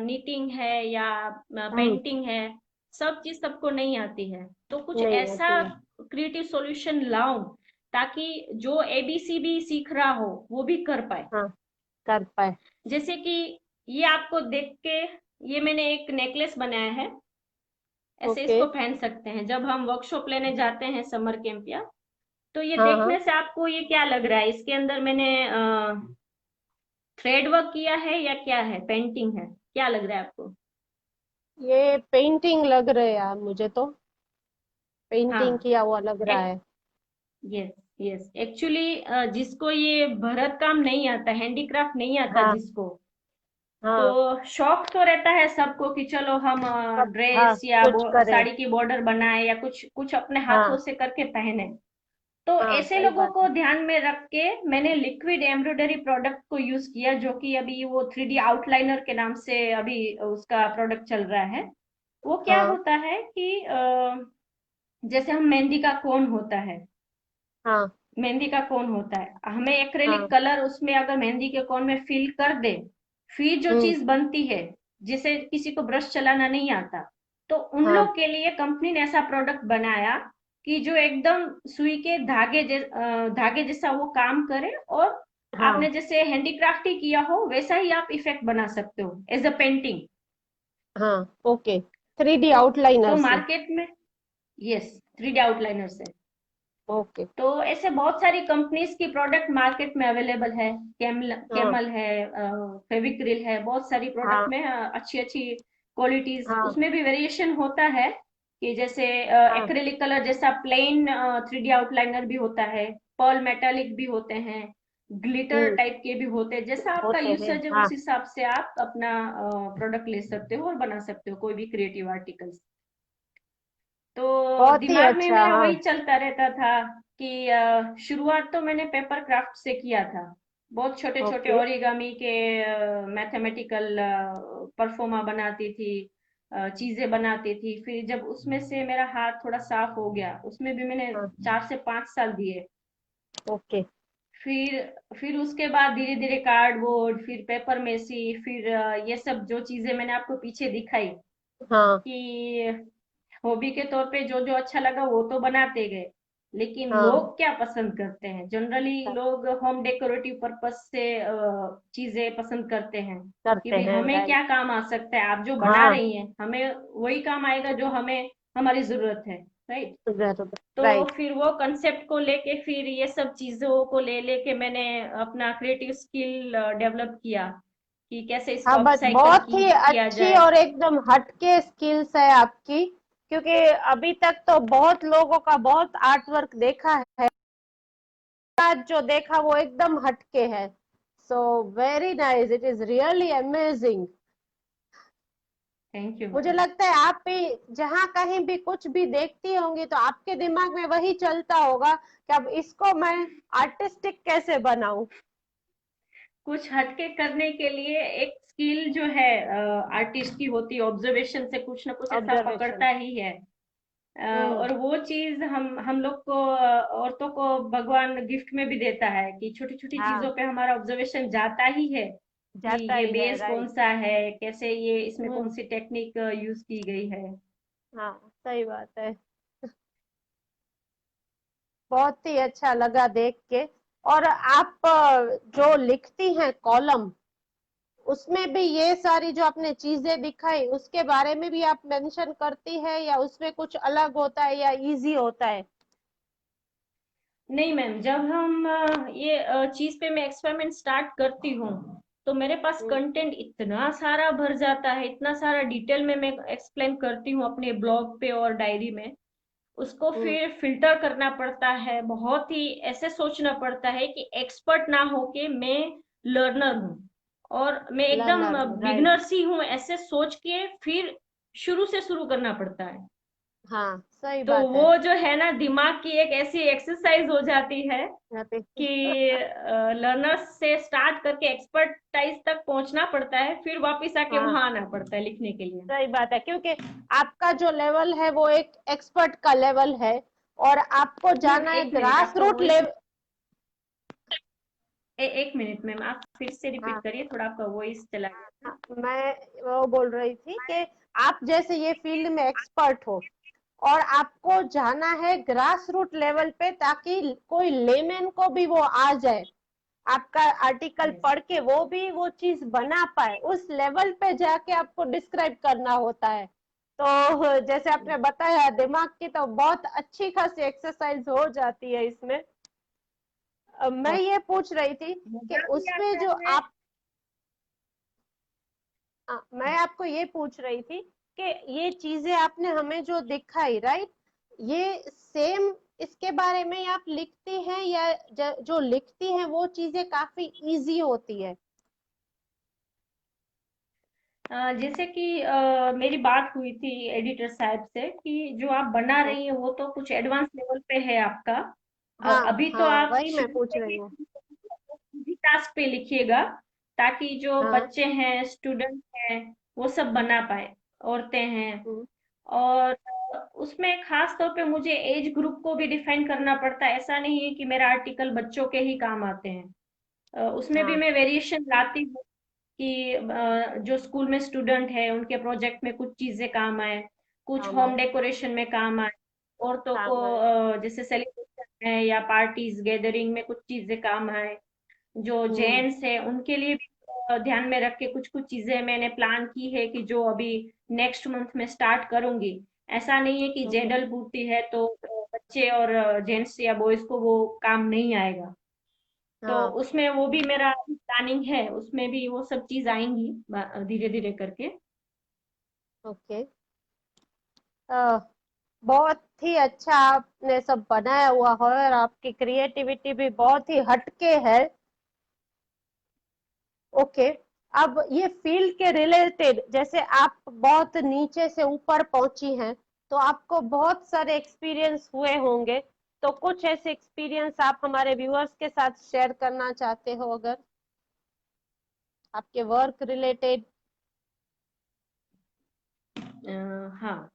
नीटिंग है या हम्म। पेंटिंग है, सब चीज सबको नहीं आती है। तो कुछ नहीं ऐसा आती है। क्रिएटिव सॉल्यूशन लाऊं ताकि जो एबीसी भी सीख रहा हो वो भी कर पाए। हाँ, कर पाए। जैसे कि ये आपको देख के, ये मैंने एक नेकलेस बनाया है। ऐसे ओके। इसको पहन सकते हैं जब हम वर्कशॉप लेने जाते हैं समर कैंप या। तो ये हाँ हाँ। देखने से आपको ये क्या लग रहा है, इसके अंदर मैंने थ्रेड वर्क किया है या क्या है, पेंटिंग है, क्या लग रहा है आपको? ये पेंटिंग लग रहा है यार, मुझे तो पेंटिंग हाँ, किया हुआ लग रहा एक है। यस यस, एक्चुअली जिसको ये भरत काम नहीं आता, हैंडीक्राफ्ट नहीं आता हाँ जिसको, तो हाँ। शौक तो रहता है सबको कि चलो हम सब, हाँ ड्रेस या कुछ करे। साड़ी की बॉर्डर बनाए या कुछ कुछ अपने हाथों हाँ से करके पहने। तो हाँ ऐसे सही लोगों बात को है। ध्यान में रख के मैंने लिक्विड एम्ब्रॉयडरी प्रोडक्ट को यूज किया, जो कि अभी वो 3D आउटलाइनर के नाम से अभी उसका प्रोडक्ट चल रहा है। वो क्या हाँ होता है कि जैसे हम मेहंदी का कोन होता है, हाँ मेहंदी का कोन होता है, हमें एक्रेलिक हाँ। कलर उसमें अगर मेहंदी के कोन में फिल कर दे, फिर जो हम्म। चीज बनती है, जिसे किसी को ब्रश चलाना नहीं आता, तो उन हाँ लोग के लिए कंपनी ने ऐसा प्रोडक्ट बनाया कि जो एकदम सुई के धागे जैसा वो काम करे, और हाँ आपने जैसे हैंडीक्राफ्ट ही किया हो वैसा ही आप इफेक्ट बना सकते हो एज अ पेंटिंग। हाँ। ओके। 3D तो आउटलाइनर से। मार्केट में, यस, 3D आउटलाइनर से। ओके। तो ऐसे बहुत सारी कंपनीज की प्रोडक्ट मार्केट में अवेलेबल है। हाँ कैमल है, फेविक्रिल है, बहुत सारी प्रोडक्ट हाँ में अच्छी अच्छी क्वालिटीज, हाँ उसमें भी वेरिएशन होता है कि जैसे हाँ एक्रेलिक कलर जैसा प्लेन 3D आउटलाइनर भी होता है, पर्ल मेटालिक भी होते हैं, ग्लिटर हम्म, टाइप के भी होते हैं, जैसा आपका होते हैं, यूसेज है हाँ। उस हिसाब से आप अपना प्रोडक्ट ले सकते हो और बना सकते हो कोई भी क्रिएटिव आर्टिकल्स। तो बहुत ही दिमाग में अच्छा, मेरा हाँ। वही चलता रहता था कि शुरुआत तो मैंने पेपर क्राफ्ट से किया था। बहुत छोटे छोटे ओके। ओरिगामी के मैथमेटिकल परफॉर्मा बनाती थी, चीजें बनाती थी। फिर जब उसमें से मेरा हाथ थोड़ा साफ हो गया, उसमें भी मैंने हाँ। 4 से 5 साल दिए। ओके। फिर उसके बाद धीरे धीरे कार्डबोर्ड, फिर पेपर मेसी, फिर ये सब जो चीजें मैंने आपको पीछे दिखाई हाँ। कि हॉबी के तौर पे जो जो अच्छा लगा वो तो बनाते गए। लेकिन हाँ। लोग क्या पसंद करते हैं, जनरली लोग होम डेकोरेटिव पर्पस से चीजें पसंद करते हैं कि करते भाई हैं, हमें राइट। क्या काम आ सकता है, आप जो बना हाँ। रही हैं हमें वही काम आएगा जो हमें हमारी जरूरत है, राइट। जरूर। तो राइट। फिर वो कंसेप्ट को लेके फिर ये सब चीजों को ले लेके मैंने अपना क्रिएटिव स्किल डेवलप किया कि कैसे इसको हाँ, बट अपसाइकल बहुत की ही किया अच्छी जाए। और एकदम हटके स्किल्स है आपकी, क्योंकि अभी तक तो बहुत लोगों का बहुत आर्ट वर्क देखा है, आज जो देखा वो एकदम हटके है। So very nice, it is really amazing. Thank you मुझे मैम। लगता है आप भी जहां कहीं भी कुछ भी देखती होंगी तो आपके दिमाग में वही चलता होगा कि अब इसको मैं आर्टिस्टिक कैसे बनाऊं। कुछ हटके करने के लिए एक स्किल जो है आर्टिस्ट की होती है, ऑब्जर्वेशन से कुछ ना कुछ ऐसा ऑब्जर्वेशन। पकड़ता ही है। हम्म। और वो चीज हम लोग को औरतों को भगवान गिफ्ट में भी देता है कि छोटी छोटी हाँ, चीजों पे हमारा ऑब्जर्वेशन जाता ही है कि जाता ये ही है, बेस कौन राइट। सा है, कैसे ये इसमें कौन हम्म। सी टेक्निक यूज की गई है। हाँ, सही बात है। बहुत ही अच्छा लगा देख के। और आप जो लिखती हैं कॉलम, उसमें भी ये सारी जो आपने चीजें दिखाई उसके बारे में भी आप मेंशन करती है, या उसमें कुछ अलग होता है या इजी होता है? नहीं मैम, जब हम ये चीज पे मैं एक्सपेरिमेंट स्टार्ट करती हूँ तो मेरे पास हम्म। कंटेंट इतना सारा भर जाता है, इतना सारा डिटेल में मैं एक्सप्लेन करती हूँ अपने ब्लॉग पे और डायरी में। उसको हम्म। फिर फिल्टर करना पड़ता है, बहुत ही ऐसे सोचना पड़ता है कि एक्सपर्ट ना होके मैं लर्नर हूँ और मैं एकदम लर्नर हो, राइट। बिगनर सी हूँ, ऐसे सोच के फिर शुरू से शुरू करना पड़ता है। हाँ, सही तो बात है। वो जो है ना, दिमाग की एक ऐसी एक्सरसाइज हो जाती है कि लर्नर्स से स्टार्ट करके एक्सपर्टाइज तक पहुंचना पड़ता है, फिर वापस आके हाँ, वहां आना पड़ता है लिखने के लिए। सही बात है, क्योंकि आपका जो लेवल है वो एक एक्सपर्ट का लेवल है, और आपको मैम जाना है एक मिनट, ग्रास आपका रूट वॉइस, लेवल। एक मिनट मैम, आप फिर से रिपीट हाँ। करिए, थोड़ा आपका वॉइस चला गया था। हाँ, मैं वो बोल रही थी कि आप जैसे ये फील्ड में एक्सपर्ट हो, और आपको जाना है ग्रास रूट लेवल पे, ताकि कोई लेमैन को भी वो आ जाए, आपका आर्टिकल यस। पढ़ के वो भी वो चीज बना पाए, उस लेवल पे जाके आपको डिस्क्राइब करना होता है। तो जैसे आपने बताया, दिमाग की तो बहुत अच्छी खासी एक्सरसाइज हो जाती है इसमें। मैं ये पूछ रही थी कि मजा भी उसमें आता जो है। आप, मैं आपको ये पूछ रही थी कि ये चीजें आपने हमें जो दिखाई, राइट, ये सेम इसके बारे में ही आप लिखती हैं, या जो लिखती हैं वो चीजें काफी इजी होती है? जैसे कि मेरी बात हुई थी एडिटर साहब से कि जो आप बना ओ, रही हैं वो तो कुछ एडवांस लेवल पे है आपका। हाँ। अभी तो हाँ, आप वही मैं शुरू पूछ में रही ही हूँ। इजी टास्क पे लिखिएगा, ताकि जो हाँ। बच्चे हैं, स्टूडेंट हैं, वो सब बना पाए, औरतें हैं। हम्म। और उसमें खास तौर पे मुझे एज ग्रुप को भी डिफाइन करना पड़ता है। ऐसा नहीं है कि मेरा आर्टिकल बच्चों के ही काम आते हैं। उसमें भी हाँ। मैं वेरिएशन लाती हूँ कि जो स्कूल में स्टूडेंट है उनके प्रोजेक्ट में कुछ चीजें काम आए, कुछ काम होम आए। डेकोरेशन में काम आए, औरतों को काम आए। जैसे सेलिब्रेशन है या पार्टीज गैदरिंग में कुछ चीजें काम आए। जो हम्म। जेंट्स है उनके लिए भी ध्यान में रख के कुछ कुछ चीजें मैंने प्लान की है कि जो अभी नेक्स्ट मंथ में स्टार्ट करूंगी। ऐसा नहीं है कि ओके। जेंडर पूर्ति है तो बच्चे और जेंट्स या बॉयज को वो काम नहीं आएगा। तो हाँ। उसमें वो भी मेरा प्लानिंग है, उसमें भी वो सब चीज आएंगी धीरे धीरे करके। ओके। बहुत ही अच्छा आपने सब बनाया हुआ है, और आपकी क्रिएटिविटी भी बहुत ही हटके है। ओके। अब ये फील्ड के रिलेटेड, जैसे आप बहुत नीचे से ऊपर पहुंची हैं, तो आपको बहुत सारे एक्सपीरियंस हुए होंगे, तो कुछ ऐसे एक्सपीरियंस आप हमारे व्यूअर्स के साथ शेयर करना चाहते हो, अगर आपके वर्क रिलेटेड। हाँ।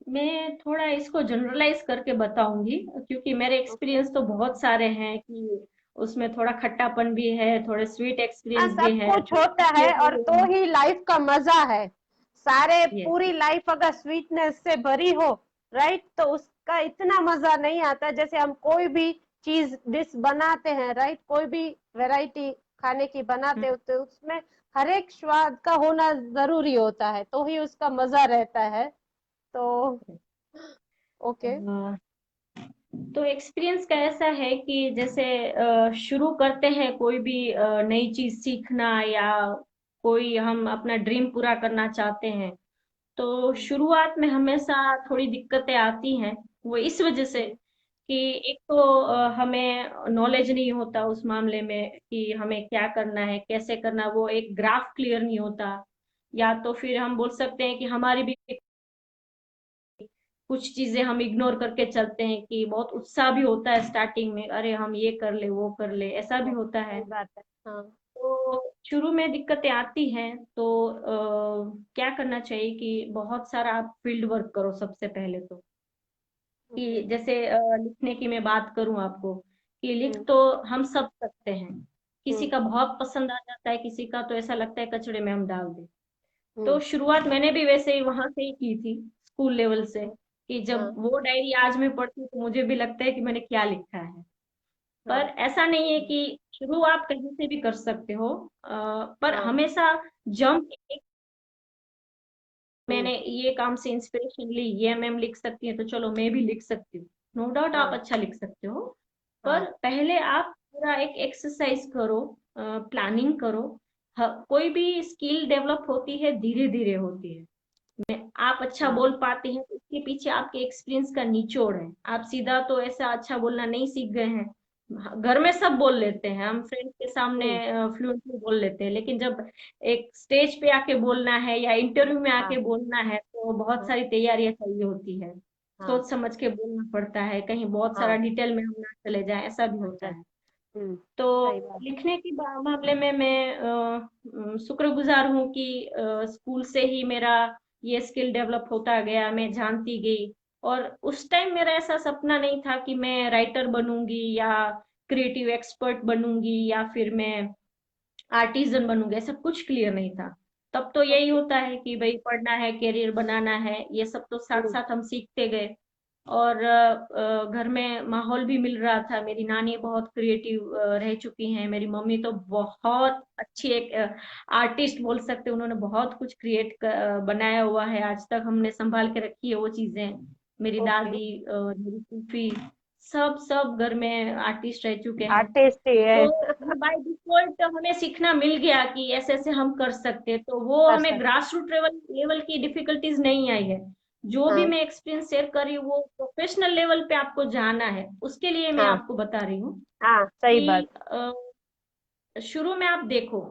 मैं थोड़ा इसको जनरलाइज करके बताऊंगी, क्योंकि मेरे ओके। एक्सपीरियंस तो बहुत सारे हैं कि उसमें थोड़ा खट्टापन भी है, थोड़े स्वीट हाँ, एक्सपीरियंस भी सब है, कुछ थोड़े होता मीठे है, और भी तो हैं। ही लाइफ का मजा है। सारे यस। पूरी लाइफ अगर स्वीटनेस से भरी हो, राइट, तो उसका इतना मजा नहीं आता। जैसे हम कोई भी चीज डिश बनाते हैं, राइट, कोई भी वैरायटी खाने की बनाते होते, उसमें हर एक स्वाद का होना जरूरी होता है, तो ही उसका मजा रहता है। तो ओके। तो एक्सपीरियंस का ऐसा है कि जैसे शुरू करते हैं कोई भी नई चीज सीखना, या कोई हम अपना ड्रीम पूरा करना चाहते हैं, तो शुरुआत में हमेशा थोड़ी दिक्कतें आती हैं। वो इस वजह से कि एक तो हमें नॉलेज नहीं होता उस मामले में कि हमें क्या करना है, कैसे करना, वो एक ग्राफ क्लियर नहीं होता। या तो फिर हम बोल सकते हैं कि हमारी भी कुछ चीजें हम इग्नोर करके चलते हैं, कि बहुत उत्साह भी होता है स्टार्टिंग में, अरे हम ये कर ले वो कर ले, ऐसा भी होता है। सही बात है। हाँ। तो शुरू में दिक्कतें आती हैं, तो क्या करना चाहिए कि बहुत सारा आप फील्ड वर्क करो सबसे पहले तो। कि ओके। जैसे लिखने की मैं बात करूं आपको, कि लिख हम्म। तो हम सब सकते हैं। किसी हम्म। का बहुत पसंद आ जाता है, किसी का तो ऐसा लगता है कचड़े में हम डाल दें। तो हम्म। शुरुआत मैंने भी वैसे ही वहां से ही की थी, स्कूल लेवल से। ओके। कि जब हाँ। वो डायरी आज मैं पढ़ती हूँ तो मुझे भी लगता है कि मैंने क्या लिखा है। पर हाँ। ऐसा नहीं है कि शुरू आप कहीं से भी कर सकते हो, पर हाँ। हमेशा जंप, हम्म। मैंने ये काम से इंस्पिरेशन ली, ये मैम लिख सकती है तो चलो मैं भी लिख सकती हूँ। नो डाउट आप हाँ। अच्छा लिख सकते हो, पर हाँ। पहले आप पूरा एक एक्सरसाइज करो, प्लानिंग करो। कोई भी स्किल डेवलप होती है धीरे धीरे होती है। आप अच्छा हाँ। बोल पाते हैं तो उसके पीछे आपके एक्सपीरियंस का निचोड़ है। आप सीधा तो ऐसा अच्छा बोलना नहीं सीख गए हैं। घर में सब बोल लेते हैं, हम फ्रेंड्स के सामने हम्म। फ्लुएंटली बोल लेते हैं, लेकिन जब एक स्टेज पे आके बोलना है या इंटरव्यू में हाँ। आके बोलना है तो बहुत हाँ। सारी तैयारियां चाहिए होती है। हाँ। सोच समझ के बोलना पड़ता है, कहीं बहुत सारा हाँ। डिटेल में हम ना चले जाएं, ऐसा भी होता अच्छा। है। तो सही बात। लिखने की मामले में मैं शुक्रगुजार हूँ कि स्कूल से ही मेरा ये स्किल डेवलप होता गया, मैं जानती गई। और उस टाइम मेरा ऐसा सपना नहीं था कि मैं राइटर बनूंगी या क्रिएटिव एक्सपर्ट बनूंगी या फिर मैं आर्टिजन बनूंगी, ऐसा कुछ क्लियर नहीं था। तब तो यही ओके। होता है कि भाई पढ़ना है, करियर बनाना है, ये सब तो साथ हम्म। साथ हम सीखते गए। और घर में माहौल भी मिल रहा था। मेरी नानी बहुत क्रिएटिव रह चुकी हैं, मेरी मम्मी तो बहुत अच्छी एक आर्टिस्ट बोल सकते हैं, उन्होंने बहुत कुछ क्रिएट बनाया हुआ है, आज तक हमने संभाल के रखी है वो चीजें। मेरी ओके। दादी, मेरी फूफी, सब सब घर में आर्टिस्ट रह चुके हैं। आर्टिस्ट ही है। तो बाय डिफॉल्ट हमें सीखना मिल गया कि ऐसे ऐसे हम कर सकते हैं, तो वो कर हमें सकते। ग्रास रूट लेवल लेवल की डिफिकल्टीज नहीं आई है। जो भी हाँ। मैं एक्सपीरियंस शेयर कर रही हूँ वो प्रोफेशनल लेवल पे आपको जाना है, उसके लिए मैं हाँ। आपको बता रही हूँ हाँ, सही कि बात। शुरू में आप देखो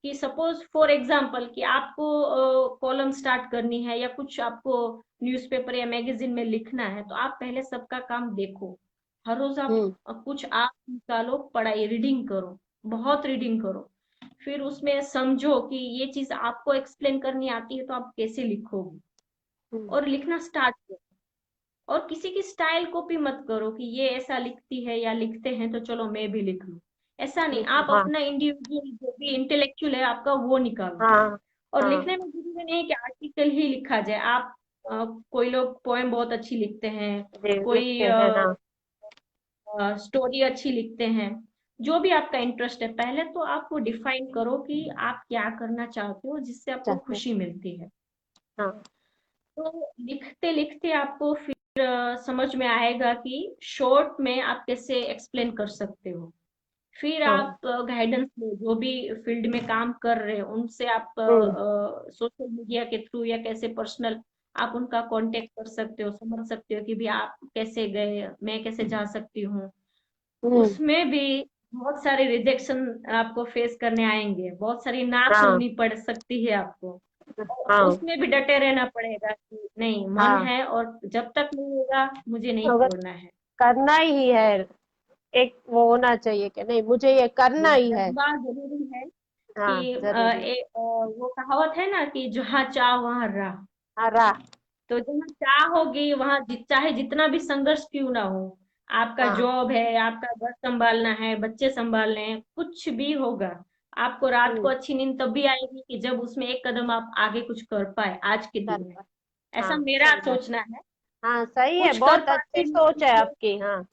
कि सपोज फॉर एग्जांपल कि आपको कॉलम स्टार्ट करनी है या कुछ आपको न्यूज़पेपर या मैगजीन में लिखना है, तो आप पहले सबका काम देखो। हर रोज आप हम्म। कुछ आप निकालो, पढ़ाई रीडिंग करो, बहुत रीडिंग करो। फिर उसमें समझो कि ये चीज आपको एक्सप्लेन करनी आती है तो आप कैसे लिखोगे, हम्म। और लिखना स्टार्ट करो। और किसी की स्टाइल कॉपी मत करो कि ये ऐसा लिखती है या लिखते हैं तो चलो मैं भी लिख लूं। ऐसा नहीं, लिख लो। आप हाँ। अपना इंडिविजुअल जो भी इंटेलेक्चुअल है आपका वो निकालो। हाँ। और हाँ। लिखने में जरूरी नहीं है कि आर्टिकल ही लिखा जाए। आप कोई लोग पोएम बहुत अच्छी लिखते हैं, जी, कोई लिखते हैं। हाँ। स्टोरी अच्छी लिखते हैं। जो भी आपका इंटरेस्ट है, पहले तो आप वो डिफाइन करो कि आप क्या करना चाहते हो जिससे आपको चाहते हैं। खुशी मिलती है। हाँ। तो लिखते लिखते आपको फिर समझ में आएगा कि शॉर्ट में आप कैसे एक्सप्लेन कर सकते हो। फिर हाँ। आप गाइडेंस लो, जो भी फील्ड में काम कर रहे हैं उनसे आप हम्म। सोशल मीडिया के थ्रू या कैसे पर्सनल आप उनका कांटेक्ट कर सकते हो, समझ सकते हो कि भी आप कैसे गए, मैं कैसे जा सकती हूँ। हम्म। उसमें भी बहुत सारे रिजेक्शन आपको फेस करने आएंगे, बहुत सारी ना हाँ सुननी पड़ सकती है आपको, और हाँ उसमें भी डटे रहना पड़ेगा कि नहीं, मन हाँ। है और जब तक नहीं होगा मुझे नहीं अगर छोड़ना है। करना ही है, एक वो होना चाहिए कि नहीं मुझे ये करना ये ही है। जज्बा जरूरी है हाँ कि जरूरी। वो कहावत है ना कि जहाँ चाह वहां राह। हाँ राह। तो जहाँ चाह होगी वहां चाहे जितना भी संघर्ष क्यों ना हो, आपका हाँ। जॉब है, आपका घर संभालना है, बच्चे संभालने हैं, कुछ भी होगा, आपको रात को हम्म। अच्छी नींद तब भी आएगी कि जब उसमें एक कदम आप आगे कुछ कर पाए आज के कर दिन में। पा। ऐसा हाँ मेरा सही बात। सोचना है। हाँ सही है, कुछ कर बहुत पाते अच्छी हैं सोच है आपकी। हाँ।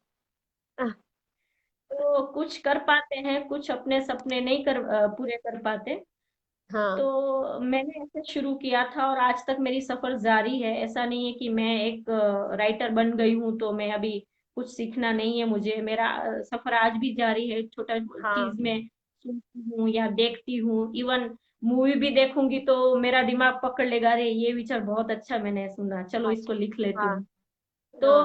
तो कुछ कर पाते हैं, कुछ अपने सपने नहीं पूरे कर पाते। हाँ। तो मैंने ऐसे शुरू किया था और आज तक मेरी सफर जारी है। ऐसा नहीं है कि मैं एक राइटर बन गई हूँ तो मैं अभी कुछ सीखना नहीं है मुझे। मेरा सफर आज भी जारी है। छोटा हाँ। चीज में सुनती हूँ या देखती हूँ, इवन मूवी भी देखूंगी तो मेरा दिमाग पकड़ लेगा, अरे ये विचार बहुत अच्छा मैंने सुना, चलो इसको अच्छा। लिख लेती हाँ हूँ। तो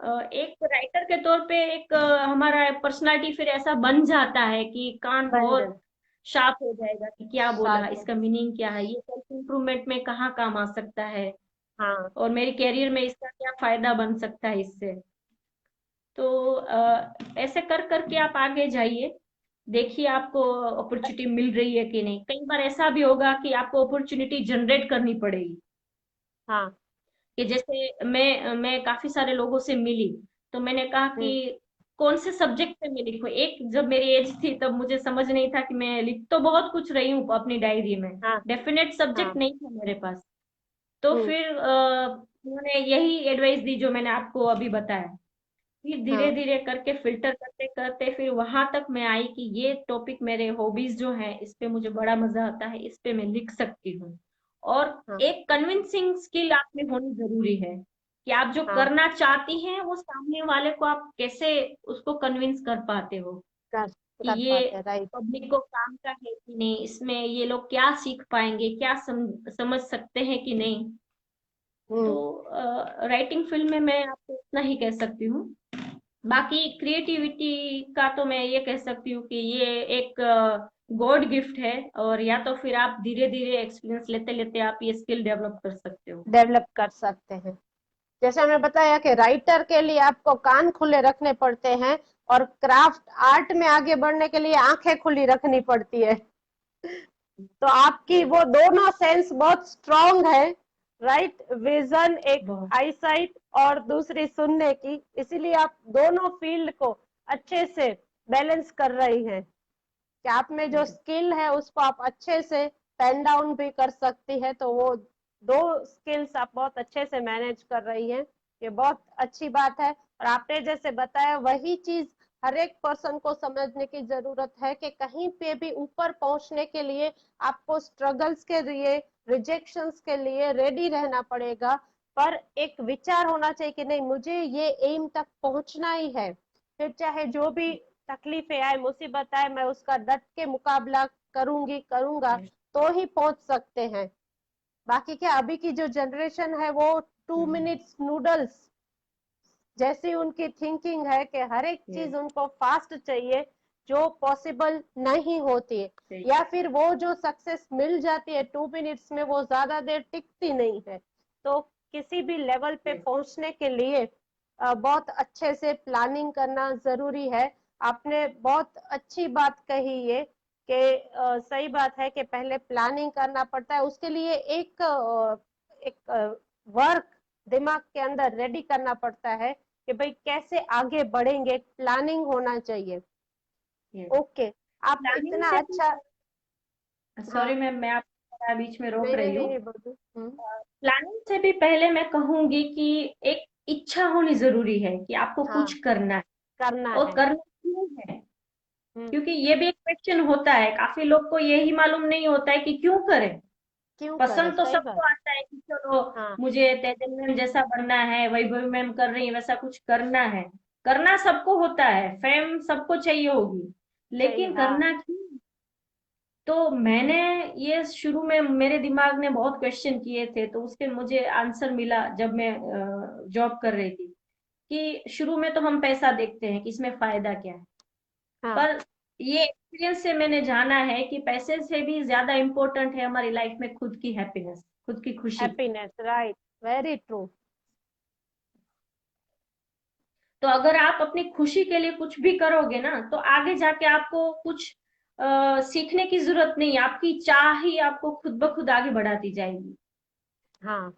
हाँ। एक राइटर के तौर पे एक हमारा पर्सनालिटी फिर ऐसा बन जाता है कि कान बन बहुत जाए। शार्प हो जाएगा कि क्या बोला, साथ है। इसका मीनिंग क्या है, ये सेल्फ इम्प्रूवमेंट में कहाँ काम आ सकता है, हाँ। और मेरे कैरियर में इसका क्या फायदा बन सकता है इससे। तो ऐसे कर करके आप आगे जाइए, देखिए आपको अपॉर्चुनिटी मिल रही है कि नहीं। कई बार ऐसा भी होगा कि आपको अपॉर्चुनिटी जनरेट करनी पड़ेगी। हाँ। कि जैसे मैं काफी सारे लोगों से मिली, तो मैंने कहा हम्म। कि कौन से सब्जेक्ट पे मैं लिखूं। एक जब मेरी एज थी तब मुझे समझ नहीं था कि मैं लिख तो बहुत कुछ रही हूँ अपनी डायरी में, हाँ। डेफिनेट सब्जेक्ट हाँ। नहीं था मेरे पास। तो हम्म। फिर उन्होंने यही एडवाइस दी जो मैंने आपको अभी बताया। फिर धीरे हाँ। धीरे करके फिल्टर करते करते फिर वहां तक मैं आई कि ये टॉपिक मेरे हॉबीज जो है, इस पे मुझे बड़ा मजा आता है, इस पे मैं लिख सकती हूँ। और हाँ। एक कन्विंसिंग स्किल आप में होनी जरूरी है कि आप जो हाँ। करना चाहती हैं वो सामने वाले को आप कैसे उसको कन्विंस कर पाते हो कर कि कर ये पाते, राइट। पब्लिक को काम का है कि नहीं, इसमें ये लोग क्या सीख पाएंगे, क्या समझ सकते हैं कि नहीं। तो हम्म। राइटिंग फील्ड में मैं आपको इतना ही कह सकती हूँ। बाकी क्रिएटिविटी का तो मैं ये कह सकती हूँ कि ये एक गॉड गिफ्ट है, और या तो फिर आप धीरे धीरे एक्सपीरियंस लेते लेते आप ये स्किल डेवलप कर सकते हो। डेवलप कर सकते हैं। जैसे हमने बताया कि राइटर के लिए आपको कान खुले रखने पड़ते हैं, और क्राफ्ट आर्ट में आगे बढ़ने के लिए आंखें खुली रखनी पड़ती है। तो आपकी Yes, वो दोनों सेंस बहुत स्ट्रांग है, राइट। विजन एक, बहुत। आईसाइट, और दूसरी सुनने की, इसीलिए आप दोनों फील्ड को अच्छे से बैलेंस कर रही हैं कि आप में जो Yes, स्किल है उसको आप अच्छे से पेन डाउन भी कर सकती है। तो वो दो स्किल्स आप बहुत अच्छे से मैनेज कर रही हैं, ये बहुत अच्छी बात है। और आपने जैसे बताया वही चीज हर एक पर्सन को समझने की जरूरत है कि कहीं पे भी ऊपर पहुंचने के लिए आपको स्ट्रगल्स के लिए, रिजेक्शंस के लिए रेडी रहना पड़ेगा। पर एक विचार होना चाहिए कि नहीं मुझे ये एम तक पहुंचना ही है, फिर चाहे जो भी तकलीफें आए, मुसीबत आए, मैं उसका डट के मुकाबला करूंगी, करूंगा, yes, तो ही पहुंच सकते हैं। बाकी क्या, अभी की जो जनरेशन है वो टू हम्म, मिनट्स नूडल्स जैसी उनकी थिंकिंग है कि हर एक yes, चीज उनको फास्ट चाहिए, जो पॉसिबल नहीं होती है। सही। या फिर वो जो सक्सेस मिल जाती है 2 मिनट्स में, वो ज्यादा देर टिकती नहीं है। तो किसी भी लेवल पे yes, पहुंचने के लिए बहुत अच्छे से प्लानिंग करना जरूरी है। आपने बहुत अच्छी बात कही ये कि सही बात है कि पहले प्लानिंग करना पड़ता है, उसके लिए एक वर्क दिमाग के अंदर रेडी करना पड़ता है कि भाई कैसे आगे बढ़ेंगे, प्लानिंग होना चाहिए। yes। ओके। आप प्लानिंग इतना से भी, अच्छा। सॉरी हाँ। मैं आपको बीच में रोक नहीं नहीं रही नहीं हूँ। नहीं, बोलूं। प्लानिंग से भी पहले मैं कहूंगी कि एक इच्छा होनी जरूरी है कि आपको हाँ कुछ करना है। करना और है। करना क्यों है, हम्म। क्योंकि ये भी एक क्वेश्चन होता है, काफी लोग को यही मालूम नहीं होता है कि क्यों करें। क्यों करे, पसंद तो सही सबको बात। आता है कि चलो हाँ मुझे तेजल मैम जैसा बनना है, वैभवी मैम कर रही है वैसा कुछ करना है। करना सबको होता है, फेम सबको चाहिए होगी, चाहिए। लेकिन हाँ। करना क्यों। तो मैंने ये शुरू में मेरे दिमाग ने बहुत क्वेश्चन किए थे, तो उसके मुझे आंसर मिला जब मैं जॉब कर रही थी कि शुरू में तो हम पैसा देखते हैं कि इसमें फायदा क्या है। हाँ, पर ये एक्सपीरियंस से मैंने जाना है कि पैसे से भी ज्यादा इम्पोर्टेंट है हमारी लाइफ में खुद की हैप्पीनेस, खुद की खुशी। Happiness, right, very true. तो अगर आप अपनी खुशी के लिए कुछ भी करोगे ना, तो आगे जाके आपको कुछ सीखने की जरूरत नहीं, आपकी चाह ही आपको खुद ब खुद आगे बढ़ाती जाएगी। हाँ,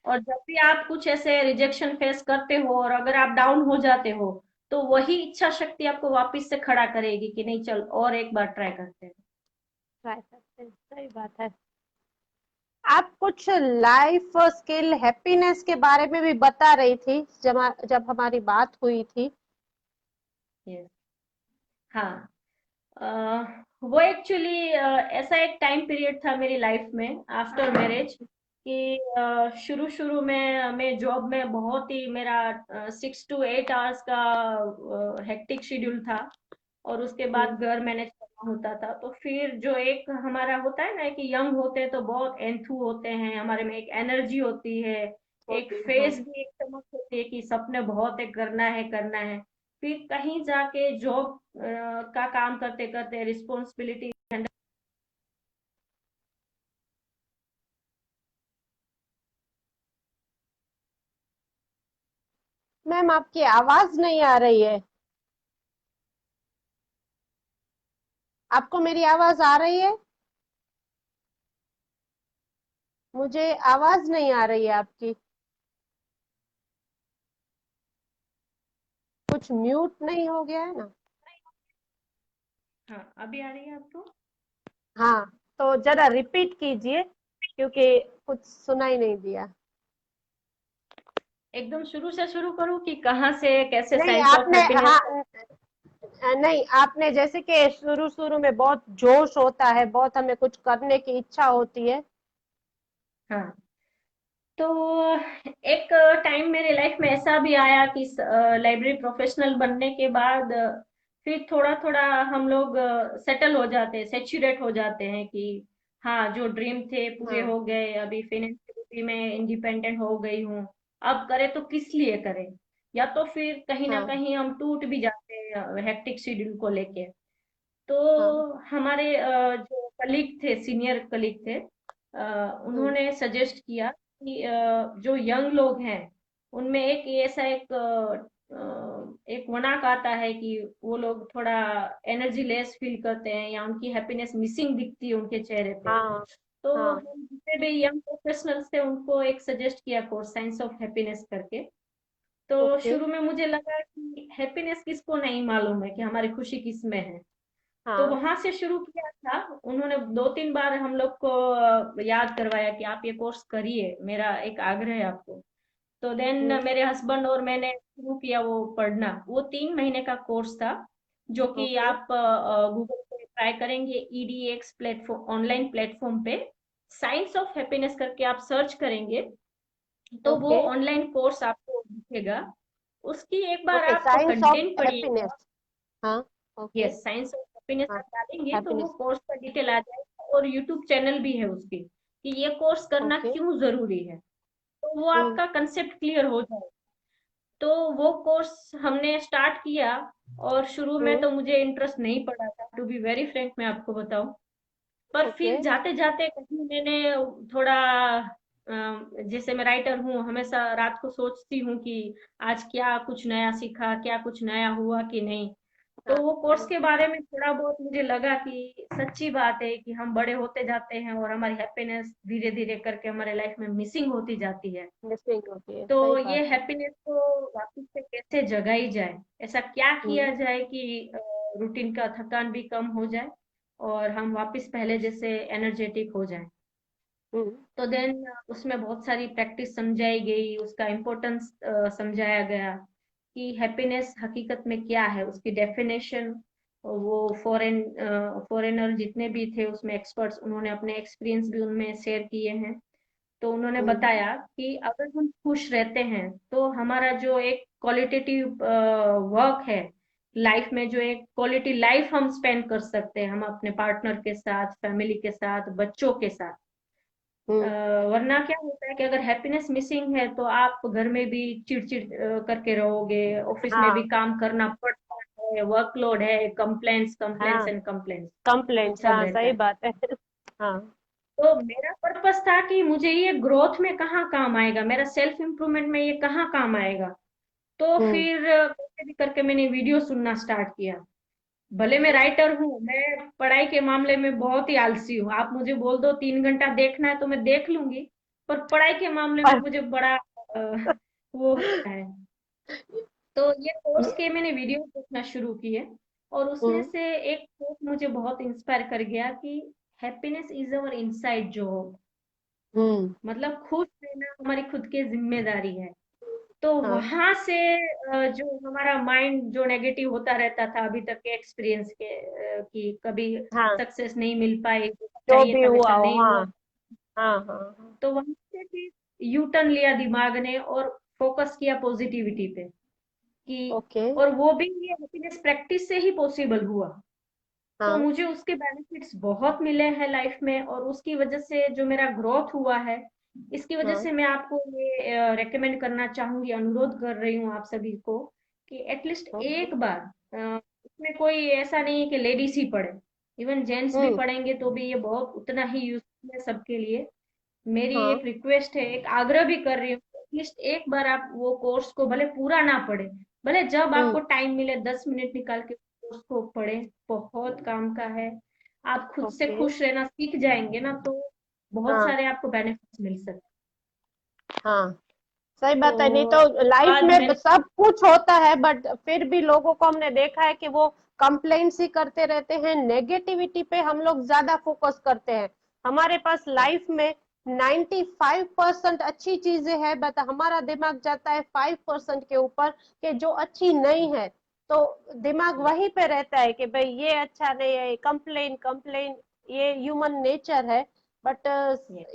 और जब भी आप कुछ ऐसे रिजेक्शन फेस करते हो और अगर आप डाउन हो जाते हो, तो वही इच्छा शक्ति आपको वापस से खड़ा करेगी कि नहीं, चल और एक बार ट्राई करते हैं। ट्राई करते हैं, सही बात है। आप कुछ लाइफ स्किल हैप्पीनेस के बारे में भी बता रही थी जब हमारी बात हुई थी। Yes. हाँ। वो एक्चुअली ऐसा एक टाइम पीरियड था मेरी लाइफ में आफ्टर मैरिज कि शुरू शुरू में मैं जॉब में बहुत ही मेरा 6 to 8 आवर्स का हेक्टिक शेड्यूल था। और उसके बाद हम्म, घर मैनेज करना होता था। तो फिर जो एक हमारा होता है ना कि यंग होते हैं तो बहुत एंथू होते हैं, हमारे में एक एनर्जी होती है, एक होती है, हाँ। फेस भी एक चमक होती है कि सपने बहुत है, करना है करना है। फिर कहीं जाके जॉब का काम करते करते रिस्पॉन्सिबिलिटी। मैम, आपकी आवाज नहीं आ रही है। आपको मेरी आवाज आ रही है? मुझे आवाज नहीं आ रही है आपकी। कुछ म्यूट नहीं हो गया है ना? हाँ, अभी आ रही है आपको? हाँ, तो जरा रिपीट कीजिए, क्योंकि कुछ सुनाई नहीं दिया। एकदम शुरू से शुरू करूँ कि कहाँ से कैसे नहीं, साइंस ऑफ आपने, हैप्पीनेस? हाँ, नहीं, आपने जैसे कि शुरू शुरू में बहुत जोश होता है, बहुत हमें कुछ करने की इच्छा होती है। हाँ। तो एक टाइम मेरे लाइफ में ऐसा भी आया कि लाइब्रेरी प्रोफेशनल बनने के बाद फिर थोड़ा थोड़ा हम लोग सेटल हो जाते हैं, सेचुरेट हो जाते हैं कि हाँ, जो ड्रीम थे पूरे हाँ, हो गए, अभी फाइनेंशियली मैं इंडिपेंडेंट हो गई हूँ। अब करे तो किस लिए करें? या तो फिर कहीं ना हाँ, कहीं हम टूट भी जाते हैं हेक्टिक शेड्यूल को लेके। हाँ। तो हमारे जो कलीग थे, सीनियर कलीग थे, हम्म, उन्होंने सजेस्ट किया कि जो यंग लोग हैं उनमें एक ऐसा एक वणाक आता है कि वो लोग थोड़ा एनर्जी लेस फील करते हैं या उनकी हैप्पीनेस मिसिंग दिखती है उनके चेहरे पे। हाँ, तो हाँ। हम जितने भी यंग प्रोफेशनल्स थे उनको एक सजेस्ट किया कोर्स, साइंस ऑफ हैप्पीनेस करके। तो ओके। शुरू में मुझे लगा कि हैप्पीनेस किसको नहीं मालूम है, कि हमारी खुशी किस में है। तो हाँ। वहां से शुरू किया था। उन्होंने 2-3 बार हम लोग को याद करवाया कि आप ये कोर्स करिए, मेरा एक आग्रह है आपको। तो देन हम्म, मेरे हस्बैंड और मैंने शुरू किया वो पढ़ना। वो 3 महीने का कोर्स था, जो कि ओके, आप गूगल पे ट्राई करेंगे, EDX प्लेटफॉर्म, ऑनलाइन प्लेटफॉर्म पे साइंस ऑफ हैप्पीनेस करके आप सर्च करेंगे तो वो ओके, ऑनलाइन कोर्स आपको दिखेगा। उसकी एक बार ओके। आप साइंस ऑफ कंटेंट पढ़िएगा। हैप्पीनेस। हाँ, okay. Yes, science of happiness हाँ, आप डालेंगे तो वो हैप्पीनेस। कोर्स का डिटेल आ जाएगा, और यूट्यूब चैनल भी है उसकी कि ये कोर्स करना ओके। क्यों जरूरी है। तो वो हम्म, आपका कंसेप्ट क्लियर हो जाएगा। तो वो कोर्स हमने स्टार्ट किया। और शुरू में हम्म, तो मुझे इंटरेस्ट नहीं पड़ा था, टू बी वेरी फ्रैंक मैं आपको बताऊं। पर ओके। फिर जाते जाते कहीं मैंने थोड़ा जैसे मैं राइटर हूँ, हमेशा रात को सोचती हूँ कि आज क्या कुछ नया सीखा, क्या कुछ नया हुआ कि नहीं। तो हाँ, वो कोर्स के बारे में थोड़ा बहुत मुझे लगा कि सच्ची बात है कि हम बड़े होते जाते हैं और हमारी हैप्पीनेस धीरे धीरे करके हमारे लाइफ में मिसिंग होती जाती है। मिसिंग होती है, तो सही ये बात है। हैप्पीनेस को वापस से कैसे जगाई जाए, ऐसा क्या किया हम्म, जाए कि रूटीन का थकान भी कम हो जाए और हम वापस पहले जैसे एनर्जेटिक हो जाए। हम्म, तो देन उसमें बहुत सारी प्रैक्टिस समझाई गई, उसका इम्पोर्टेंस समझाया गया कि हैप्पीनेस हकीकत में क्या है, उसकी डेफिनेशन। वो फॉरेनर जितने भी थे उसमें एक्सपर्ट्स, उन्होंने अपने एक्सपीरियंस भी उनमें शेयर किए हैं। तो उन्होंने हम्म, बताया कि अगर हम खुश रहते हैं तो हमारा जो एक क्वालिटेटिव वर्क है लाइफ में, जो एक क्वालिटी लाइफ हम स्पेंड कर सकते हैं हम अपने पार्टनर के साथ, फैमिली के साथ, बच्चों के साथ। अ, हम्म, वरना क्या होता है कि अगर हैप्पीनेस मिसिंग है तो आप घर में भी चिड़चिड़ करके रहोगे, ऑफिस में भी हाँ, काम करना पड़ता है, है, वर्कलोड है, कंप्लेंट्स कंप्लेंट्स हाँ, एंड कंप्लेंट्स, कंप्लेंट्स, सब हाँ रहता सही है। बात है। हाँ। तो मेरा पर्पस था कि मुझे ये ग्रोथ में कहाँ काम आएगा, मेरा सेल्फ इम्प्रूवमेंट में ये कहाँ काम आएगा। तो हम्म। फिर कैसे भी करके मैंने वीडियो सुनना स्टार्ट किया। भले मैं ओके। राइटर हूँ, मैं पढ़ाई के मामले में बहुत ही आलसी हूँ। आप मुझे बोल दो 3 घंटा देखना है तो मैं देख लूंगी, पर पढ़ाई के मामले में और मुझे बड़ा वो होता है। तो ये कोर्स के मैंने वीडियो देखना शुरू किए, और उसमें हम्म। से एक कोट मुझे बहुत इंस्पायर कर गया कि happiness is our inside job. Hmm. मतलब खुश रहना हमारी खुद की जिम्मेदारी है। तो हाँ। वहां से जो हमारा माइंड जो नेगेटिव होता रहता था अभी तक के एक्सपीरियंस के, कि कभी हाँ, सक्सेस नहीं मिल पाई, जैसा जो चाहिए भी था हुआ वैसा हो, नहीं हाँ। हुआ। हाँ हाँ हाँ। तो वहां से फिर यू टर्न लिया दिमाग ने और फोकस किया पॉजिटिविटी पे, कि ओके। और वो भी ये हैप्पीनेस प्रैक्टिस से ही पॉसिबल हुआ। तो हाँ मुझे उसके बेनिफिट्स बहुत मिले हैं लाइफ में, और उसकी वजह से जो मेरा ग्रोथ हुआ है, इसकी वजह हाँ। से मैं आपको ये रेकमेंड करना चाहूंगी, अनुरोध कर रही हूँ आप सभी को कि एटलीस्ट ओके। एक बार, इसमें कोई ऐसा नहीं है कि लेडीज ही पढ़े, इवन जेंट्स भी हम्म। पढ़ेंगे तो भी ये बहुत उतना ही यूजफुल है सबके लिए। मेरी हाँ। एक रिक्वेस्ट है, एक आग्रह भी कर रही हूँ, एटलीस्ट एक बार आप वो कोर्स को भले पूरा ना पढ़े, भले जब हम्म। आपको टाइम मिले 10 मिनट निकाल के कोर्स को पढ़े। बहुत काम का है। आप खुद से ओके। खुश रहना सीख जाएंगे ना, तो बहुत हाँ। सारे आपको बेनिफिट्स मिल सकते हैं। हाँ सही बात है। नहीं तो तो उसके लाइफ बाद में मैंने, सब कुछ होता है, बट फिर भी लोगों को हमने देखा है कि वो कंप्लेंट्स ही करते रहते हैं, नेगेटिविटी पे हम लोग ज्यादा फोकस करते हैं। हमारे पास लाइफ में 95% अच्छी चीजें हैं, बट हमारा दिमाग जाता है 5% के ऊपर, कि जो अच्छी नहीं है। तो दिमाग वहीं पे रहता है कि भाई ये अच्छा नहीं है, कंप्लेन कंप्लेन, ये ह्यूमन नेचर है। बट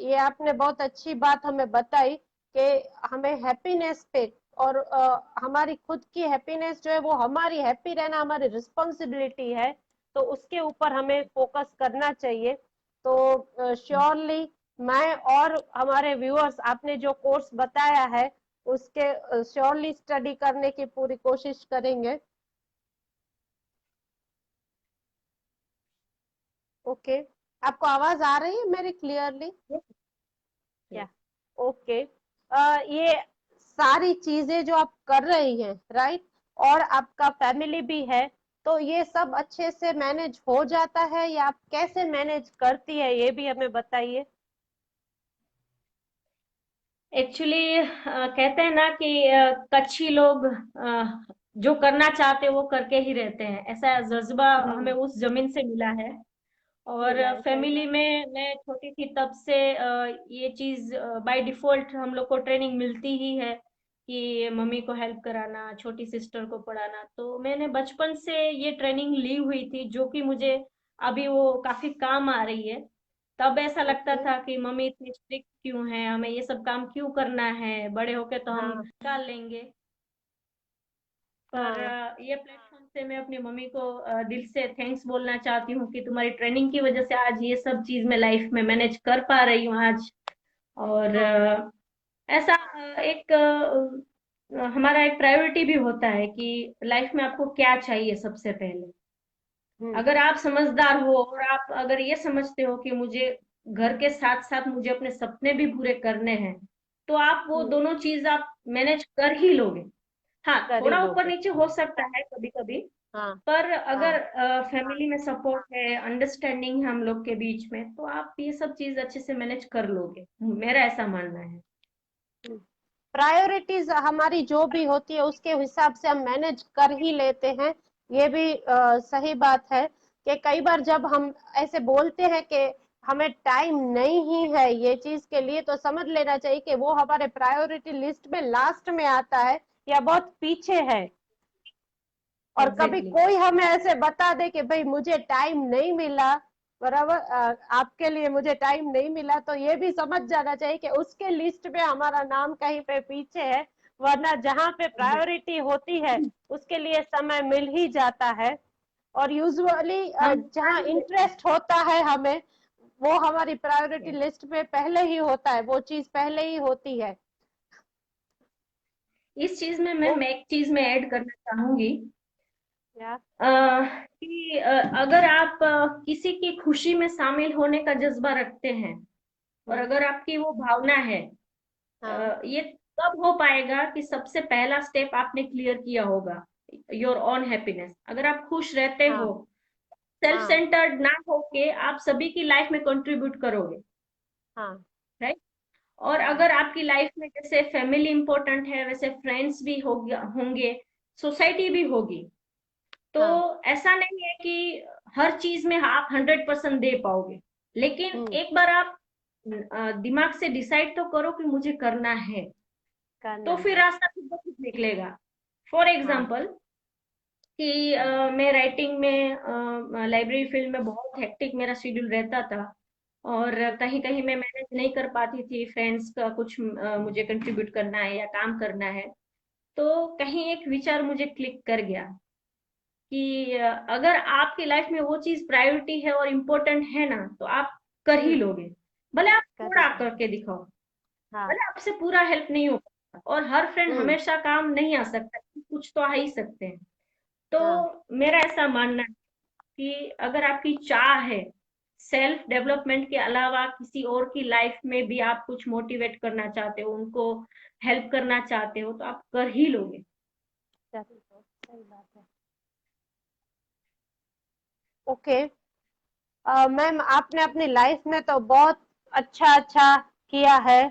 ये आपने बहुत अच्छी बात हमें बताई कि हमें हैप्पीनेस पे, और हमारी खुद की हैप्पीनेस जो है वो हमारी हैप्पी रहना हमारी रिस्पॉन्सिबिलिटी है, तो उसके ऊपर हमें फोकस करना चाहिए। तो श्योरली मैं और हमारे व्यूअर्स आपने जो कोर्स बताया है उसके श्योरली स्टडी करने की पूरी कोशिश करेंगे। ओके। आपको आवाज आ रही है मेरी क्लियरली? या ओके। ये सारी चीजें जो आप कर रही हैं, राइट, और आपका फैमिली भी है, तो ये सब अच्छे से मैनेज हो जाता है या आप कैसे मैनेज करती है, ये भी हमें बताइए। एक्चुअली कहते हैं ना कि कच्छी लोग जो करना चाहते हैं वो करके ही रहते हैं, ऐसा जज्बा हमें हम्म। उस जमीन से मिला है। और मिला है, सही फैमिली बात। में मैं छोटी थी तब से ये चीज बाय डिफॉल्ट हम लोग को ट्रेनिंग मिलती ही है कि मम्मी को हेल्प कराना, छोटी सिस्टर को पढ़ाना। तो मैंने बचपन से ये ट्रेनिंग ली हुई थी, जो कि मुझे अभी वो काफी काम आ रही है। तब ऐसा लगता ओके। था कि मम्मी इतनी स्ट्रिक्ट क्यों है, हमें ये सब काम क्यों करना है, बड़े होके तो हम हाँ। निकाल लेंगे। पर हाँ। ये प्लेटफॉर्म से मैं अपनी मम्मी को दिल से थैंक्स बोलना चाहती हूँ कि तुम्हारी ट्रेनिंग की वजह से आज ये सब चीज मैं लाइफ में मैनेज कर पा रही हूँ आज। और हाँ। ऐसा एक हमारा एक प्रायोरिटी भी होता है कि लाइफ में आपको क्या चाहिए सबसे पहले। हम्म। अगर आप समझदार हो और आप अगर ये समझते हो कि मुझे घर के साथ साथ मुझे अपने सपने भी पूरे करने हैं, तो आप वो हम्म। दोनों चीज आप मैनेज कर ही लोगे। हाँ, कर ही थोड़ा ऊपर लोगे। नीचे हो सकता है कभी कभी, हाँ। पर हाँ। अगर फैमिली में सपोर्ट है, अंडरस्टैंडिंग है हम लोग के बीच में, तो आप ये सब चीज अच्छे से मैनेज कर लोगे, मेरा ऐसा मानना है। प्रायोरिटीज हमारी जो भी होती है उसके हिसाब से हम मैनेज कर ही लेते हैं। ये भी सही बात है कि कई बार जब हम ऐसे बोलते हैं कि हमें टाइम नहीं ही है ये चीज के लिए, तो समझ लेना चाहिए कि वो हमारे प्रायोरिटी लिस्ट में लास्ट में आता है या बहुत पीछे है। और कभी एग्जैक्टली। कोई हमें ऐसे बता दे कि भाई मुझे टाइम नहीं मिला, बराबर, आपके लिए मुझे टाइम नहीं मिला, तो ये भी समझ जाना चाहिए कि उसके लिस्ट में हमारा नाम कहीं पे पीछे है। वरना जहाँ पे प्रायोरिटी होती है उसके लिए समय मिल ही जाता है। और यूजुअली हम जहाँ इंटरेस्ट होता है हमें, वो हमारी प्रायोरिटी लिस्ट में पहले ही होता है, वो चीज पहले ही होती है। इस चीज में ओ। मैं एक चीज में ऐड करना चाहूंगी या कि अगर आप किसी की खुशी में शामिल होने का जज्बा रखते हैं और हम्म, अगर आपकी वो भावना है, हाँ ये तब हो पाएगा कि सबसे पहला स्टेप आपने क्लियर किया होगा, योर ओन हैप्पीनेस। अगर आप खुश रहते हो, हाँ सेल्फ हाँ सेंटर्ड ना होके आप सभी की लाइफ में कंट्रीब्यूट करोगे, हाँ राइट। और हाँ अगर आपकी लाइफ में जैसे फैमिली इंपॉर्टेंट है, वैसे फ्रेंड्स भी होंगे, सोसाइटी भी होगी। तो हाँ ऐसा नहीं है कि हर चीज में आप 100% दे पाओगे, लेकिन हम्म, एक बार आप दिमाग से डिसाइड तो करो कि मुझे करना है, तो करना फिर है। रास्ता खुद ब खुद निकलेगा। फॉर हाँ एग्जाम्पल कि मैं राइटिंग में, लाइब्रेरी फील्ड में बहुत हेक्टिक मेरा शेड्यूल रहता था, और कहीं कहीं मैं मैनेज नहीं कर पाती थी, फ्रेंड्स का कुछ मुझे कंट्रीब्यूट करना है या काम करना है। तो कहीं एक विचार मुझे क्लिक कर गया कि अगर आपकी लाइफ में वो चीज प्रायोरिटी है और इम्पोर्टेंट है ना, तो आप कर ही हम्म, लोगे। भले आप कर ही थोड़ा लोगे। करके दिखाओ, हाँ भले आपसे पूरा हेल्प नहीं हो पाता, और हर फ्रेंड हम्म, हमेशा काम नहीं आ सकता, कुछ तो आ ही सकते हैं। हाँ तो मेरा ऐसा मानना है कि अगर आपकी चाह है सेल्फ डेवलपमेंट के अलावा किसी और की लाइफ में भी आप कुछ मोटिवेट करना चाहते हो, उनको हेल्प करना चाहते हो, तो आप कर ही लोगे। कर ही लो, सही बात है। ओके, मैम आपने अपनी लाइफ में तो बहुत अच्छा अच्छा किया है,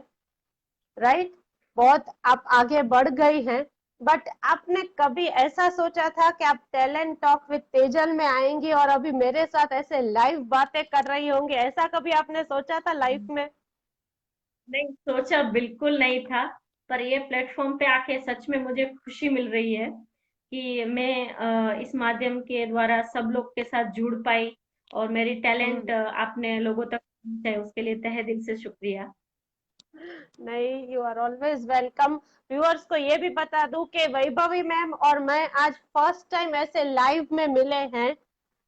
राइट, बहुत आप आगे बढ़ गई हैं। बट आपने कभी ऐसा सोचा था कि आप टैलेंट टॉक विद तेजल में आएंगी और अभी मेरे साथ ऐसे लाइव बातें कर रही होंगी, ऐसा कभी आपने सोचा था लाइफ में? नहीं, सोचा बिल्कुल नहीं था। पर ये प्लेटफॉर्म पे आके सच में मुझे खुशी मिल रही है कि मैं इस माध्यम के द्वारा सब लोग के साथ जुड़ पाई, और मेरी टैलेंट हम्म, आपने लोगों तक पहुंचाई, उसके लिए तहे दिल से शुक्रिया। नहीं, you are always welcome. Viewers को ये भी बता दूं कि वैभवी मैम और मैं आज फर्स्ट टाइम ऐसे लाइव में मिले हैं,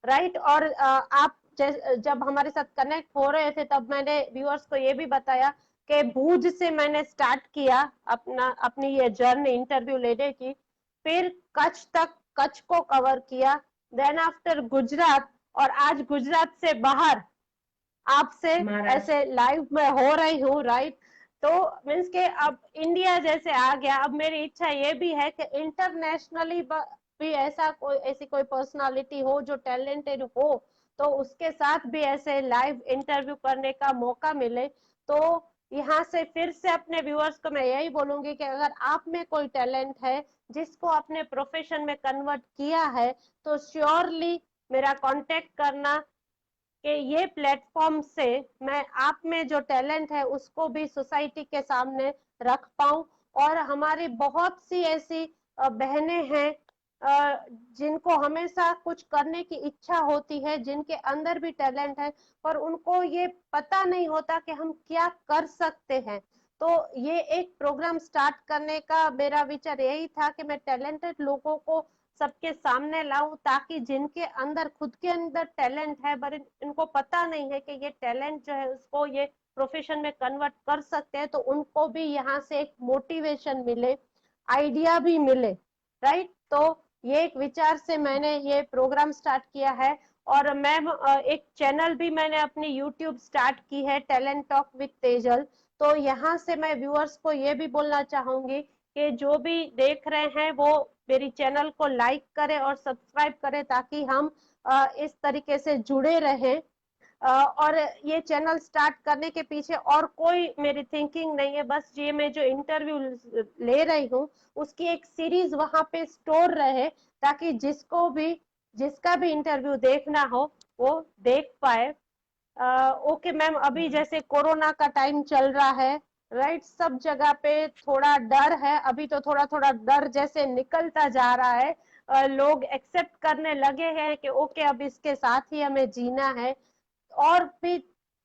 राइट। और आप जब हमारे साथ कनेक्ट हो रहे थे तब मैंने व्यूअर्स को ये भी बताया कि भूज से मैंने स्टार्ट किया अपनी ये जर्नी इंटरव्यू लेने की, फिर कच्छ तक, कच्छ को कवर किया, देन आफ्टर गुजरात, और आज गुजरात से बाहर आपसे महाराष्ट्र। ऐसे लाइव में हो रही हूँ, राइट। तो मीन्स के अब इंडिया जैसे आ गया, अब मेरी इच्छा ये भी है कि इंटरनेशनली भी ऐसा कोई, ऐसी कोई पर्सनालिटी हो जो टैलेंटेड हो, तो उसके साथ भी ऐसे लाइव इंटरव्यू करने का मौका मिले। तो यहाँ से फिर से अपने व्यूअर्स को मैं यही बोलूंगी कि अगर आप में कोई टैलेंट है जिसको आपने प्रोफेशन में कन्वर्ट किया है, तो श्योरली मेरा कांटेक्ट करना कि ये प्लेटफॉर्म से मैं आप में जो टैलेंट है उसको भी सोसाइटी के सामने रख पाऊं। और हमारी बहुत सी ऐसी बहनें हैं जिनको हमेशा कुछ करने की इच्छा होती है, जिनके अंदर भी टैलेंट है, पर उनको ये पता नहीं होता कि हम क्या कर सकते हैं। तो ये एक प्रोग्राम स्टार्ट करने का मेरा विचार यही था कि मैं टैलेंटेड लोगों को सबके सामने लाऊं, ताकि जिनके अंदर, खुद के अंदर टैलेंट है पर इनको पता नहीं है कि ये टैलेंट जो है उसको ये प्रोफेशन में कन्वर्ट कर सकते हैं, तो उनको भी यहाँ से एक मोटिवेशन मिले, आइडिया भी मिले, राइट। तो ये एक विचार से मैंने ये प्रोग्राम स्टार्ट किया है। और मैम एक चैनल भी मैंने अपनी यूट्यूब स्टार्ट की है, टैलेंट टॉक विद तेजल। तो यहाँ से मैं व्यूअर्स को ये भी बोलना चाहूंगी कि जो भी देख रहे हैं वो मेरी चैनल को लाइक करें और सब्सक्राइब करें, ताकि हम इस तरीके से जुड़े रहें। और ये चैनल स्टार्ट करने के पीछे और कोई मेरी थिंकिंग नहीं है, बस ये मैं जो इंटरव्यू ले रही हूँ उसकी एक सीरीज वहां पे स्टोर रहे, ताकि जिसको भी, जिसका भी इंटरव्यू देखना हो वो देख पाए। ओके मैम, अभी जैसे कोरोना का टाइम चल रहा है, राइट, सब जगह पे थोड़ा डर है, अभी तो थोड़ा थोड़ा डर जैसे निकलता जा रहा है। लोग एक्सेप्ट करने लगे हैं कि ओके अब इसके साथ ही हमें जीना है। और भी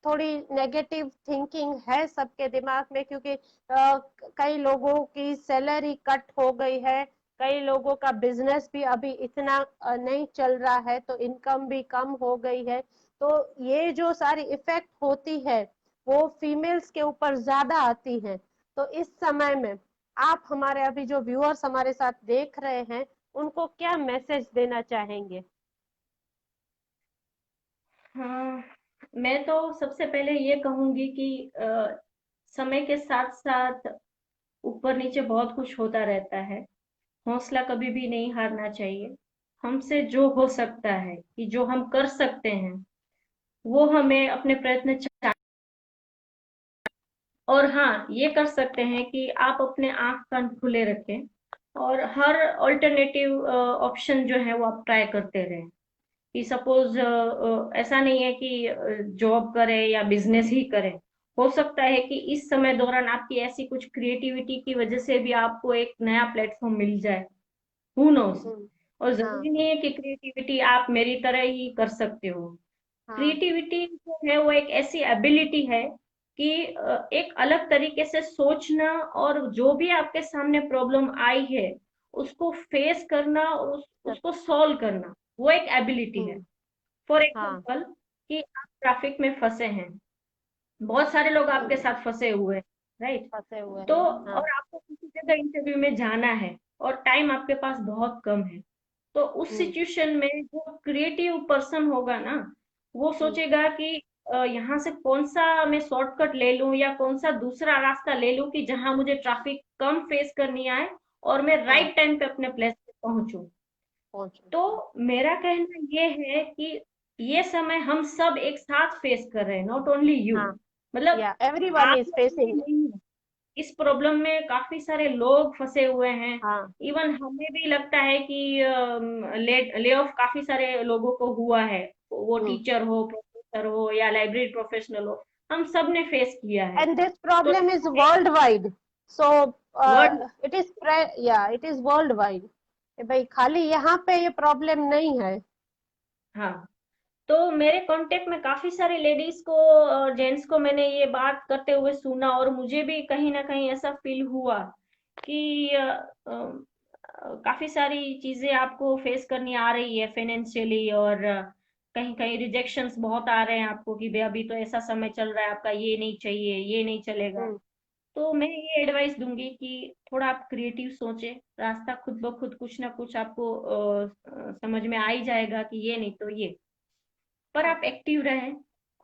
थोड़ी नेगेटिव थिंकिंग है सबके दिमाग में, क्योंकि कई लोगों की सैलरी कट हो गई है, कई लोगों का बिजनेस भी अभी इतना नहीं चल रहा है, तो इनकम भी कम हो गई है। तो ये जो सारी इफेक्ट होती है वो फीमेल्स के ऊपर ज्यादा आती है। तो इस समय में आप हमारे, अभी जो व्यूअर्स हमारे साथ देख रहे हैं, उनको क्या मैसेज देना चाहेंगे? हाँ, मैं तो सबसे पहले ये कहूंगी कि समय के साथ साथ ऊपर नीचे बहुत कुछ होता रहता है। हौसला कभी भी नहीं हारना चाहिए। हमसे जो हो सकता है कि जो हम कर सकते हैं वो हमें अपने प्रयत्न और हाँ, ये कर सकते हैं कि आप अपने आँख कान खुले रखें और हर ऑल्टरनेटिव ऑप्शन जो है वो आप ट्राई करते रहें। कि सपोज ऐसा नहीं है कि जॉब करें या बिजनेस ही करें। हो सकता है कि इस समय दौरान आपकी ऐसी कुछ क्रिएटिविटी की वजह से भी आपको एक नया प्लेटफॉर्म मिल जाए। Who knows. हम्म। और हाँ। जरूरी नहीं है कि क्रिएटिविटी आप मेरी तरह ही कर सकते हो। हाँ। क्रिएटिविटी जो है वो एक ऐसी एबिलिटी है कि एक अलग तरीके से सोचना और जो भी आपके सामने प्रॉब्लम आई है उसको फेस करना और कर- उसको सॉल्व करना, वो एक एबिलिटी है। हम्म। फॉर हाँ। एग्जाम्पल कि आप ट्रैफिक में फंसे हैं, बहुत सारे लोग आपके हम्म। साथ फंसे हुए हैं, राइट। फंसे हुए तो हैं। हाँ। और आपको किसी जगह इंटरव्यू में जाना है और टाइम आपके पास बहुत कम है। तो उस हम्म। सिचुएशन में जो क्रिएटिव पर्सन होगा ना, वो हम्म। सोचेगा कि यहाँ से कौन सा मैं शॉर्टकट ले लूं या कौन सा दूसरा रास्ता ले लूं कि जहां मुझे ट्रैफिक कम फेस करनी आए और मैं हाँ। राइट टाइम पे अपने प्लेस पे पहुंचूं। पहुंचो। तो मेरा कहना ये है कि ये समय हम सब एक साथ फेस कर रहे हैं, नॉट ओनली यू। हाँ। मतलब या एवरीवन आप इज अकेले फेसिंग। नहीं है, इस प्रॉब्लम में काफी सारे लोग फंसे हुए हैं। हाँ। इवन हमें भी लगता है कि ले ले ऑफ काफी सारे लोगों को हुआ है, वो हम्म। टिचर हो, प्रोफेसर हो या लाइब्रेरी प्रोफेशनल हो, हम सब ने फेस किया है। And this तो problem is worldwide. So word it is yeah, it is worldwide. कि भाई खाली यहाँ पे ये प्रॉब्लम नहीं है। हाँ, तो मेरे कांटेक्ट में काफी सारे लेडीज को और जेंट्स को मैंने ये बात करते हुए सुना और मुझे भी कहीं ना कहीं ऐसा फील हुआ कि काफी सारी चीजें आपको फेस करनी आ रही है फाइनेंशियली और कहीं कहीं रिजेक्शंस बहुत आ रहे हैं आपको कि भाई अभी तो ऐसा समय चल रहा है, आपका ये नहीं चाहिए, ये नहीं चलेगा। हम्म। तो मैं ये एडवाइस दूंगी कि थोड़ा आप क्रिएटिव सोचें, रास्ता खुद ब खुद कुछ ना कुछ आपको समझ में आ ही जाएगा कि ये नहीं तो ये। पर हाँ। आप एक्टिव रहें,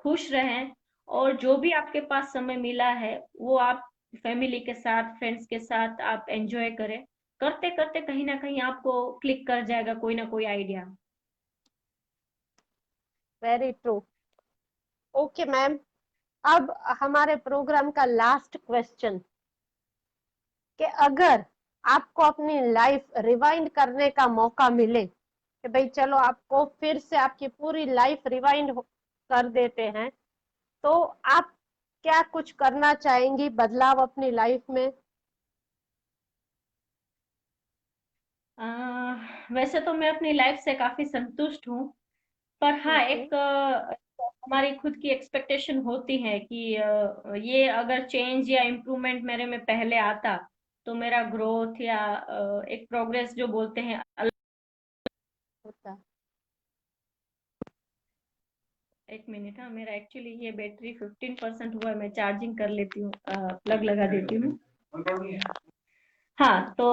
खुश रहें और जो भी आपके पास समय मिला है वो आप फैमिली के साथ, फ्रेंड्स के साथ आप एंजॉय करें। करते करते कहीं ना कहीं आपको क्लिक कर जाएगा कोई ना कोई idea. Very true. Okay ma'am, अब हमारे प्रोग्राम का लास्ट क्वेश्चन, कि अगर आपको अपनी लाइफ रिवाइंड करने का मौका मिले, कि भाई चलो आपको फिर से आपकी पूरी लाइफ रिवाइंड कर देते हैं, तो आप क्या कुछ करना चाहेंगी बदलाव अपनी लाइफ में? वैसे तो मैं अपनी लाइफ से काफी संतुष्ट हूँ, पर हाँ ओके। एक हमारी खुद की एक्सपेक्टेशन होती है कि ये अगर चेंज या इम्प्रूवमेंट मेरे में पहले आता तो मेरा ग्रोथ या एक प्रोग्रेस जो बोलते हैं। होता। एक मिनट, हाँ, मेरा एक्चुअली ये बैटरी 15% हुआ है, मैं चार्जिंग कर लेती हूँ, प्लग लगा देती हूँ। हाँ, तो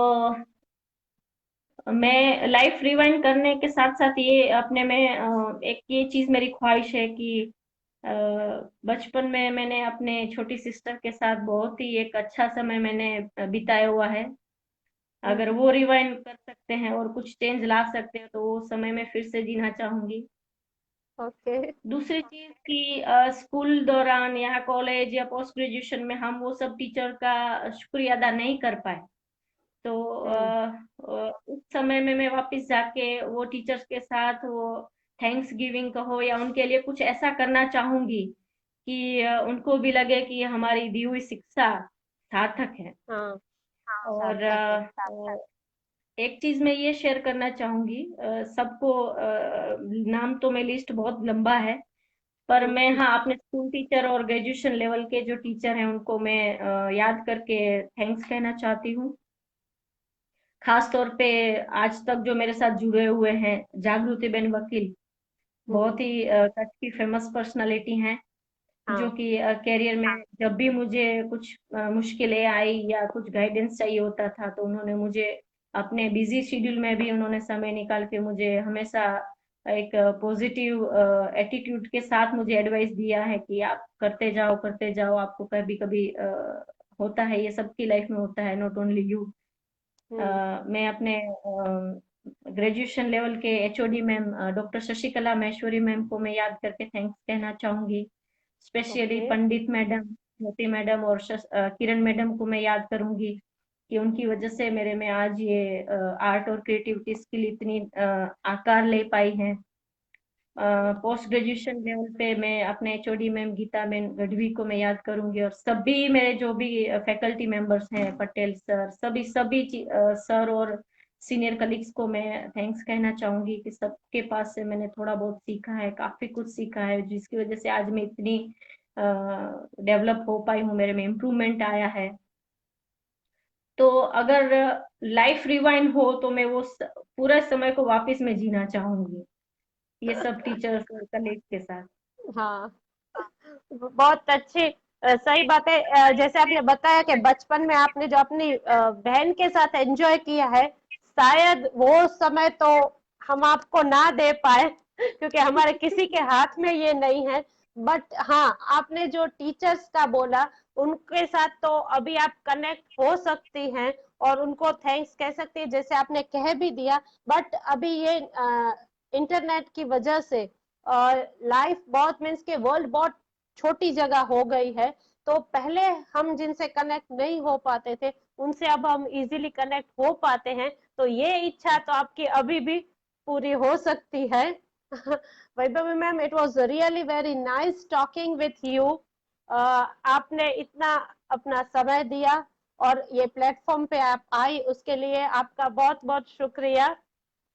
मैं लाइफ रिवाइंड करने के साथ साथ ये अपने में एक ये चीज मेरी ख्वाहिश है कि अ, बचपन में मैंने अपने छोटी सिस्टर के साथ बहुत ही एक अच्छा समय मैंने बिताया हुआ है। अगर वो रिवाइंड कर सकते हैं और कुछ चेंज ला सकते हैं तो वो समय में फिर से जीना चाहूंगी। ओके। दूसरी चीज कि स्कूल दौरान या कॉलेज या पोस्ट ग्रेजुएशन में हम वो सब टीचर का शुक्रिया अदा नहीं कर पाए। तो हम्म। उस समय में मैं वापस जाके वो टीचर्स के साथ वो थैंक्स गिविंग कहो या उनके लिए कुछ ऐसा करना चाहूंगी कि उनको भी लगे कि हमारी दी हुई शिक्षा सार्थक है। हाँ। और सार्थक है। एक चीज मैं ये शेयर करना चाहूंगी, सबको नाम तो मैं लिस्ट बहुत लंबा है, पर हम्म। मैं हाँ अपने स्कूल टीचर और ग्रेजुएशन लेवल के जो टीचर हैं उनको मैं याद करके थैंक्स कहना चाहती हूँ। खास तौर पे आज तक जो मेरे साथ जुड़े हुए हैं, जागृति बेन वकील, हम्म। बहुत ही कच्छ की फेमस पर्सनालिटी हैं, जो हाँ। कि करियर में जब भी मुझे कुछ मुश्किलें आई या कुछ गाइडेंस चाहिए होता था तो उन्होंने मुझे अपने बिजी शेड्यूल में भी उन्होंने समय निकाल के मुझे हमेशा एक पॉजिटिव एटीट्यूड के साथ मुझे एडवाइस दिया है कि आप करते जाओ, आपको कभी कभी होता है, ये सबकी लाइफ में होता है, नॉट ओनली यू। हम्म। मैं अपने ग्रेजुएशन लेवल के HOD ma'am doctor Shashikala Maheshwari ma'am को मैं याद करके थैंक्स कहना चाहूंगी। Specially okay. Pandit madam, Jyoti madam और किरण मैडम को मैं याद करूंगी कि उनकी वजह से मेरे में आज ये आर्ट और क्रिएटिविटी स्किल इतनी आकार ले पाई है। पोस्ट ग्रेजुएशन लेवल पे मैं अपने HOD ma'am Geeta ma'am Gadhvi को मैं याद करूंगी, और सभी मेरे जो भी फैकल्टी मेंबर्स हैं, पटेल सर, सभी सभी सर और सीनियर कलीग्स को मैं थैंक्स कहना चाहूंगी कि सबके पास से मैंने थोड़ा बहुत सीखा है, काफी कुछ सीखा है, जिसकी वजह से आज मैं इतनी डेवलप हो पाई हूँ, मेरे में इम्प्रूवमेंट आया है। तो अगर लाइफ रिवाइंड हो तो मैं वो पूरा समय को वापस में जीना चाहूंगी, ये सब टीचर्स और कलीग के साथ। हाँ, बहुत अच्छी। सही बात है। जैसे आपने बताया कि बचपन में आपने जो अपनी बहन के साथ एंजॉय किया है, शायद वो समय तो हम आपको ना दे पाए क्योंकि हमारे किसी के हाथ में ये नहीं है। बट हाँ, आपने जो टीचर्स का बोला, उनके साथ तो अभी आप कनेक्ट हो सकती हैं और उनको थैंक्स कह सकती है, जैसे आपने कह भी दिया। बट अभी ये इंटरनेट की वजह से लाइफ बहुत मीन्स के वर्ल्ड बहुत छोटी जगह हो गई है। तो पहले हम जिनसे कनेक्ट नहीं हो पाते थे, उनसे अब हम इजीली कनेक्ट हो पाते हैं। तो ये इच्छा तो आपकी अभी भी पूरी हो सकती है। Vaibhavi ma'am, it was really very nice talking with you. आपने इतना अपना समय दिया और ये प्लेटफॉर्म पे आप आई, उसके लिए आपका बहुत बहुत शुक्रिया।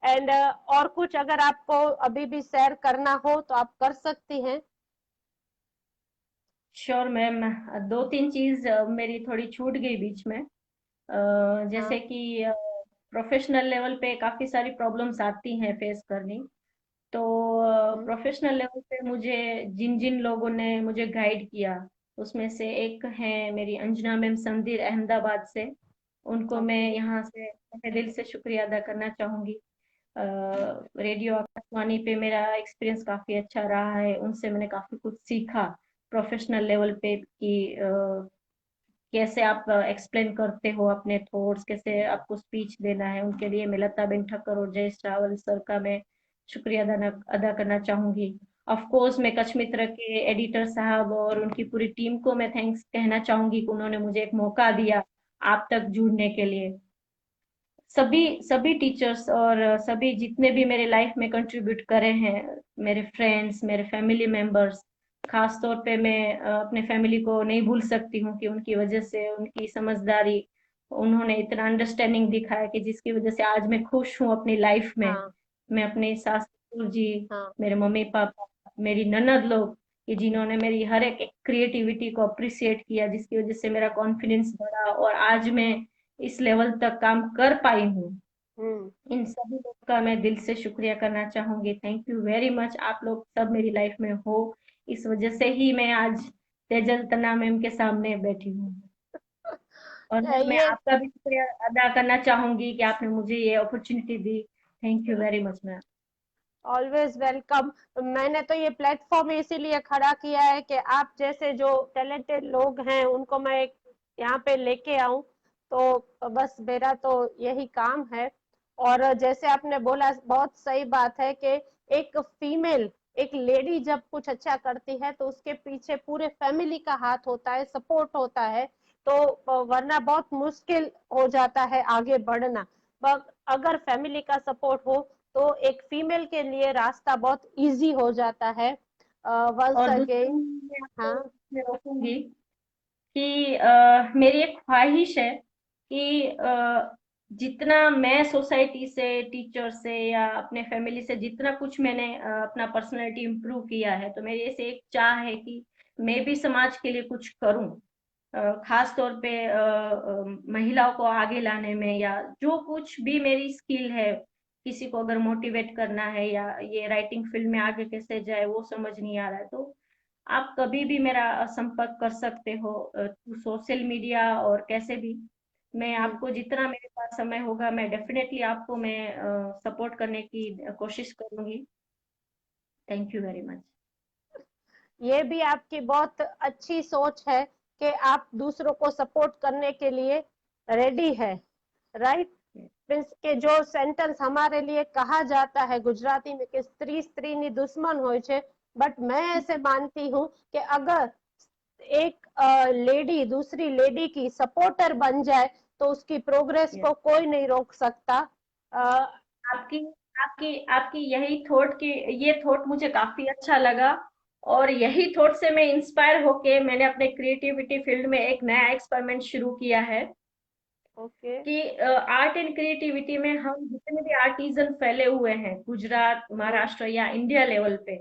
एंड और कुछ अगर आपको अभी भी शेयर करना हो तो आप कर सकती हैं। श्योर मैम, दो तीन चीज मेरी थोड़ी छूट गई बीच में। हाँ। जैसे कि प्रोफेशनल लेवल पे काफी सारी प्रॉब्लम्स आती हैं फेस करनी। तो हम्म। प्रोफेशनल लेवल पे मुझे जिन जिन लोगों ने मुझे गाइड किया, उसमें से एक है मेरी अंजना मैम संदीर, अहमदाबाद से। उनको मैं ओके। यहाँ से तहे दिल से शुक्रिया अदा करना चाहूंगी। रेडियो आकाशवाणी पे मेरा एक्सपीरियंस काफी अच्छा रहा है, उनसे मैंने काफी कुछ सीखा प्रोफेशनल लेवल पे कि कैसे आप एक्सप्लेन करते हो अपने थॉट्स, कैसे आपको स्पीच देना है। उनके लिए मैं लता बेन ठक्कर और जयेश रावल सर का मैं शुक्रिया अदा करना चाहूंगी। ऑफ कोर्स मैं कच्छ मित्र के एडिटर साहब और उनकी पूरी टीम को मैं थैंक्स कहना चाहूंगी कि उन्होंने मुझे एक मौका दिया आप तक जुड़ने के लिए। सभी सभी टीचर्स और सभी जितने भी मेरे लाइफ में कंट्रीब्यूट करे हैं, मेरे फ्रेंड्स, मेरे फैमिली मेंबर्स, खास तौर पे मैं अपने फैमिली को नहीं भूल सकती हूँ कि उनकी वजह से, उनकी समझदारी, उन्होंने इतना अंडरस्टैंडिंग दिखाया कि जिसकी वजह से आज मैं खुश हूँ अपनी लाइफ में। हाँ। मैं अपने सास ससुर जी, हाँ। मेरे मम्मी पापा, मेरी ननद लोग, कि जिन्होंने मेरी हर एक क्रिएटिविटी को अप्रिसिएट किया, जिसकी वजह से मेरा कॉन्फिडेंस बढ़ा और आज मैं इस लेवल तक काम कर पाई हूँ। हम्म। इन सभी लोग का मैं दिल से शुक्रिया करना चाहूंगी। थैंक यू वेरी मच, आप लोग सब मेरी लाइफ में हो, इस वजह से ही मैं आज तेजल तना मैम के सामने बैठी हूँ। और मैं ये आपका भी शुक्रिया अदा करना चाहूंगी कि आपने मुझे ये opportunity the. Thank you very much ma'am. Always welcome. मैंने तो ये प्लेटफॉर्म इसीलिए खड़ा किया है कि आप जैसे जो टैलेंटेड लोग हैं उनको मैं यहाँ पे लेके आऊं। तो बस मेरा तो यही काम है। और जैसे आपने बोला, बहुत सही बात है कि एक फीमेल, एक लेडी जब कुछ अच्छा करती है तो उसके पीछे पूरे फैमिली का हाथ होता है, सपोर्ट होता है। तो वरना बहुत मुश्किल हो जाता है आगे बढ़ना। अगर फैमिली का सपोर्ट हो तो एक फीमेल के लिए रास्ता बहुत इजी हो जाता है। वंस और दूसरी अगेन। मैं हाँ। आपको इसमें रोकूंगी कि मेरी एक ख्वाहिश है कि जितना मैं सोसाइटी से, टीचर से या अपने फैमिली से जितना कुछ मैंने अपना पर्सनैलिटी इम्प्रूव किया है, तो मेरी ऐसे एक चाह है कि मैं भी समाज के लिए कुछ करूं। खास तौर पे महिलाओं को आगे लाने में, या जो कुछ भी मेरी स्किल है, किसी को अगर मोटिवेट करना है या ये राइटिंग फील्ड में आगे कैसे जाए वो समझ नहीं आ रहा है, तो आप कभी भी मेरा संपर्क कर सकते हो थ्रू सोशल मीडिया और कैसे भी। मैं आपको जितना मेरे पास समय होगा मैं डेफिनेटली आपको मैं सपोर्ट करने की कोशिश करूंगी। Thank you very much. ये भी आपकी बहुत अच्छी सोच है कि आप दूसरों को सपोर्ट करने के लिए रेडी है, राइट। मीन्स के जो सेंटेंस हमारे लिए कहा जाता है गुजराती में कि स्त्री स्त्रीनी दुश्मन હોય છે, बट मैं ऐसे मानती हूँ कि अगर एक लेडी दूसरी लेडी की सपोर्टर बन जाए तो उसकी प्रोग्रेस को कोई नहीं रोक सकता। आपकी आपकी आपकी यही थॉट की ये थॉट मुझे काफी अच्छा लगा, और यही थॉट से मैं इंस्पायर होके मैंने अपने क्रिएटिविटी फील्ड में एक नया एक्सपेरिमेंट शुरू किया है ओके। कि आर्ट एंड क्रिएटिविटी में हम जितने भी आर्टिजन फैले हुए हैं गुजरात, महाराष्ट्र या इंडिया लेवल पे,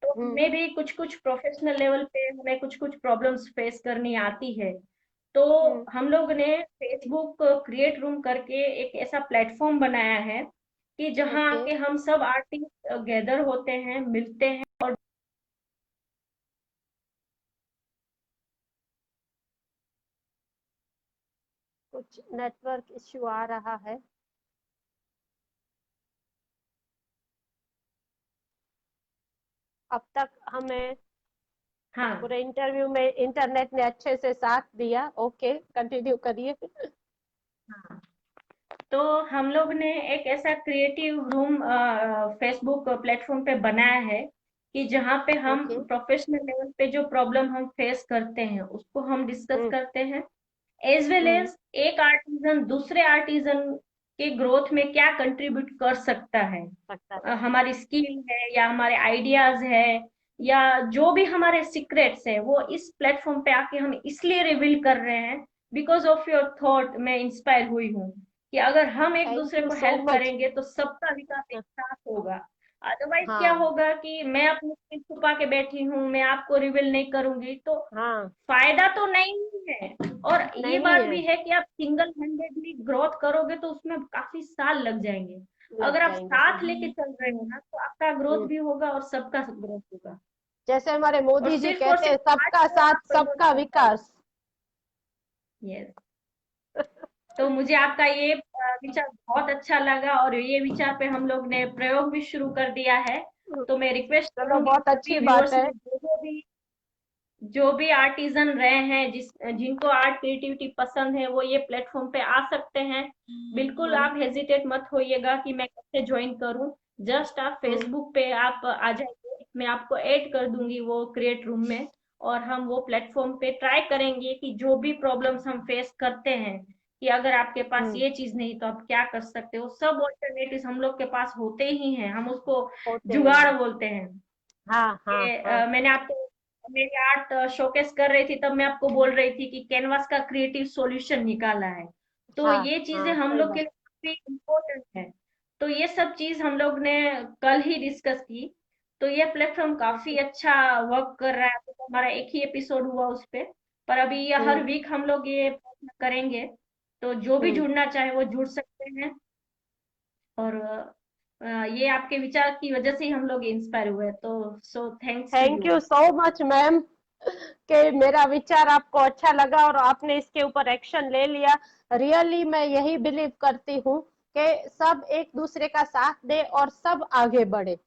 तो हमें भी कुछ कुछ प्रोफेशनल लेवल पे हमें कुछ कुछ प्रॉब्लम्स फेस करनी आती है। तो हम लोग ने फेसबुक क्रिएट रूम करके एक ऐसा प्लेटफॉर्म बनाया है कि जहाँ ओके। आके हम सब आर्टिस्ट गैदर होते हैं, मिलते हैं। कुछ नेटवर्क इश्यू आ रहा है। अब तक हमें हाँ, पूरे इंटरव्यू में इंटरनेट ने अच्छे से साथ दिया। ओके, कंटिन्यू करिए। हाँ। तो हम लोग ने एक ऐसा क्रिएटिव रूम फेसबुक प्लेटफॉर्म पे बनाया है कि जहाँ पे हम ओके। प्रोफेशनल लेवल पे जो प्रॉब्लम हम फेस करते हैं उसको हम डिस्कस हम्म। करते हैं, एज वेल हम्म। एज एक आर्टिजन दूसरे आर्टिजन के ग्रोथ में क्या कंट्रीब्यूट कर सकता है। सकता है। हमारी स्किल है या हमारे आइडियाज है या जो भी हमारे सीक्रेट्स है वो इस प्लेटफॉर्म पे आके हम इसलिए रिवील कर रहे हैं बिकॉज ऑफ योर थॉट मैं इंस्पायर हुई हूँ कि अगर हम एक थैंक दूसरे यू को सो हेल्प मच। करेंगे तो सबका विकास एक साथ होगा। अदरवाइज क्या हाँ। होगा कि मैं अपनी स्किल छुपा के बैठी हूँ, मैं आपको रिवील नहीं करूंगी तो हाँ। फायदा तो नहीं है। और ये नहीं बात है। भी है कि आप सिंगल हैंडेडली ग्रोथ करोगे तो उसमें काफी साल लग जाएंगे। लग अगर आप जाएंगे। साथ लेके चल रहे हो ना तो आपका ग्रोथ हम्म। भी होगा और सबका ग्रोथ होगा। जैसे हमारे और मोदी जी सिर्फ और कहते हैं, सिर्फ आर्ट सबका को साथ आप प्रमोट सबका कर पाओगे। विकास। यस। तो मुझे आपका ये विचार बहुत अच्छा लगा और ये विचार पे हम लोग ने प्रयोग भी शुरू कर दिया है। तो मैं रिक्वेस्ट चलो, करूंगी बहुत सभी अच्छी बात व्यूअर्स है। में जो भी आर्टिजन रहे हैं जिनको आर्ट क्रिएटिविटी पसंद है वो ये प्लेटफॉर्म पे आ सकते हैं। बिल्कुल हम्म। आप हेजिटेट मत होइएगा कि मैं कैसे ज्वाइन करूं। जस्ट आप हम्म। फेसबुक पे आप आ जाइए, मैं आपको ऐड कर दूंगी वो क्रिएट रूम में। और हम वो प्लेटफॉर्म पे ट्राई करेंगे कि जो भी प्रॉब्लम्स हम फेस करते हैं कि अगर आपके पास हम्म। ये चीज नहीं तो आप क्या कर सकते हो, सब ऑल्टरनेटिव हम लोग के पास होते ही हैं, हम उसको होते जुगाड़ हैं। बोलते हैं। हाँ हाँ कि हाँ। मैंने आपको मेरी आर्ट शोकेस कर रही थी तब मैं आपको बोल रही थी कि कैनवास का क्रिएटिव सॉल्यूशन निकाला है। तो हाँ ये चीजें हाँ, हम सही लोग के बात। लिए काफी इम्पोर्टेंट है। तो ये सब चीज हम लोग ने कल ही डिस्कस की। तो ये प्लेटफॉर्म काफी ओके। अच्छा वर्क कर रहा है। तो हमारा एक ही एपिसोड हुआ उस पे, पर अभी ये हर हम्म। वीक हम लोग ये प्रयत्न करेंगे। तो जो भी हम्म। जुड़ना चाहे वो जुड़ सकते हैं। और ये आपके विचार की वजह से ही हम लोग इंस्पायर हुए, तो so thanks to thank you. You so much ma'am कि मेरा विचार आपको अच्छा लगा और आपने इसके ऊपर एक्शन ले लिया। रियली मैं यही बिलीव करती हूँ कि सब एक दूसरे का साथ दे और सब आगे बढ़े।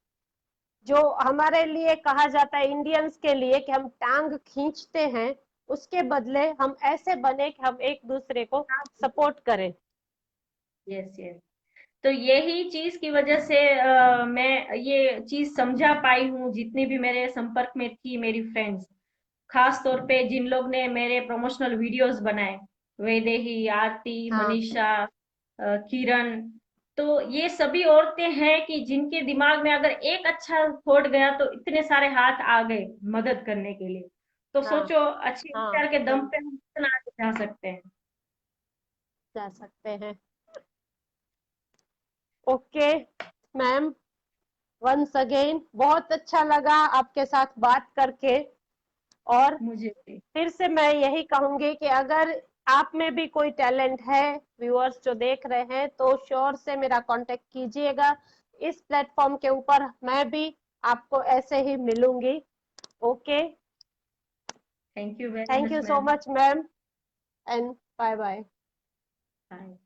जो हमारे लिए कहा जाता है इंडियंस के लिए कि हम टांग खींचते हैं, उसके बदले हम ऐसे बने कि हम एक दूसरे को सपोर्ट करें। Yes yes. तो यही चीज की वजह से मैं ये चीज समझा पाई हूँ, जितनी भी मेरे संपर्क में थी मेरी फ्रेंड्स, खास तौर पे जिन लोग ने मेरे प्रमोशनल वीडियोस बनाए, वैदेही, आरती, हाँ। मनीषा, किरण। तो ये सभी औरतें हैं कि जिनके दिमाग में अगर एक अच्छा थॉट गया तो इतने सारे हाथ आ गए मदद करने के लिए। तो हाँ। सोचो अच्छे हाँ, विचार के दम सही। पे हम कितना आगे जा सकते हैं। जा सकते हैं। ओके मैम, वंस अगेन बहुत अच्छा लगा आपके साथ बात करके। और मुझे भी। फिर से मैं यही कहूंगी कि अगर आप में भी कोई टैलेंट है, व्यूअर्स जो देख रहे हैं, तो श्योर से मेरा कांटेक्ट कीजिएगा। इस प्लेटफॉर्म के ऊपर मैं भी आपको ऐसे ही मिलूंगी। Okay. Thank you very thank much you so ma'am. Much ma'am, and bye bye. Bye.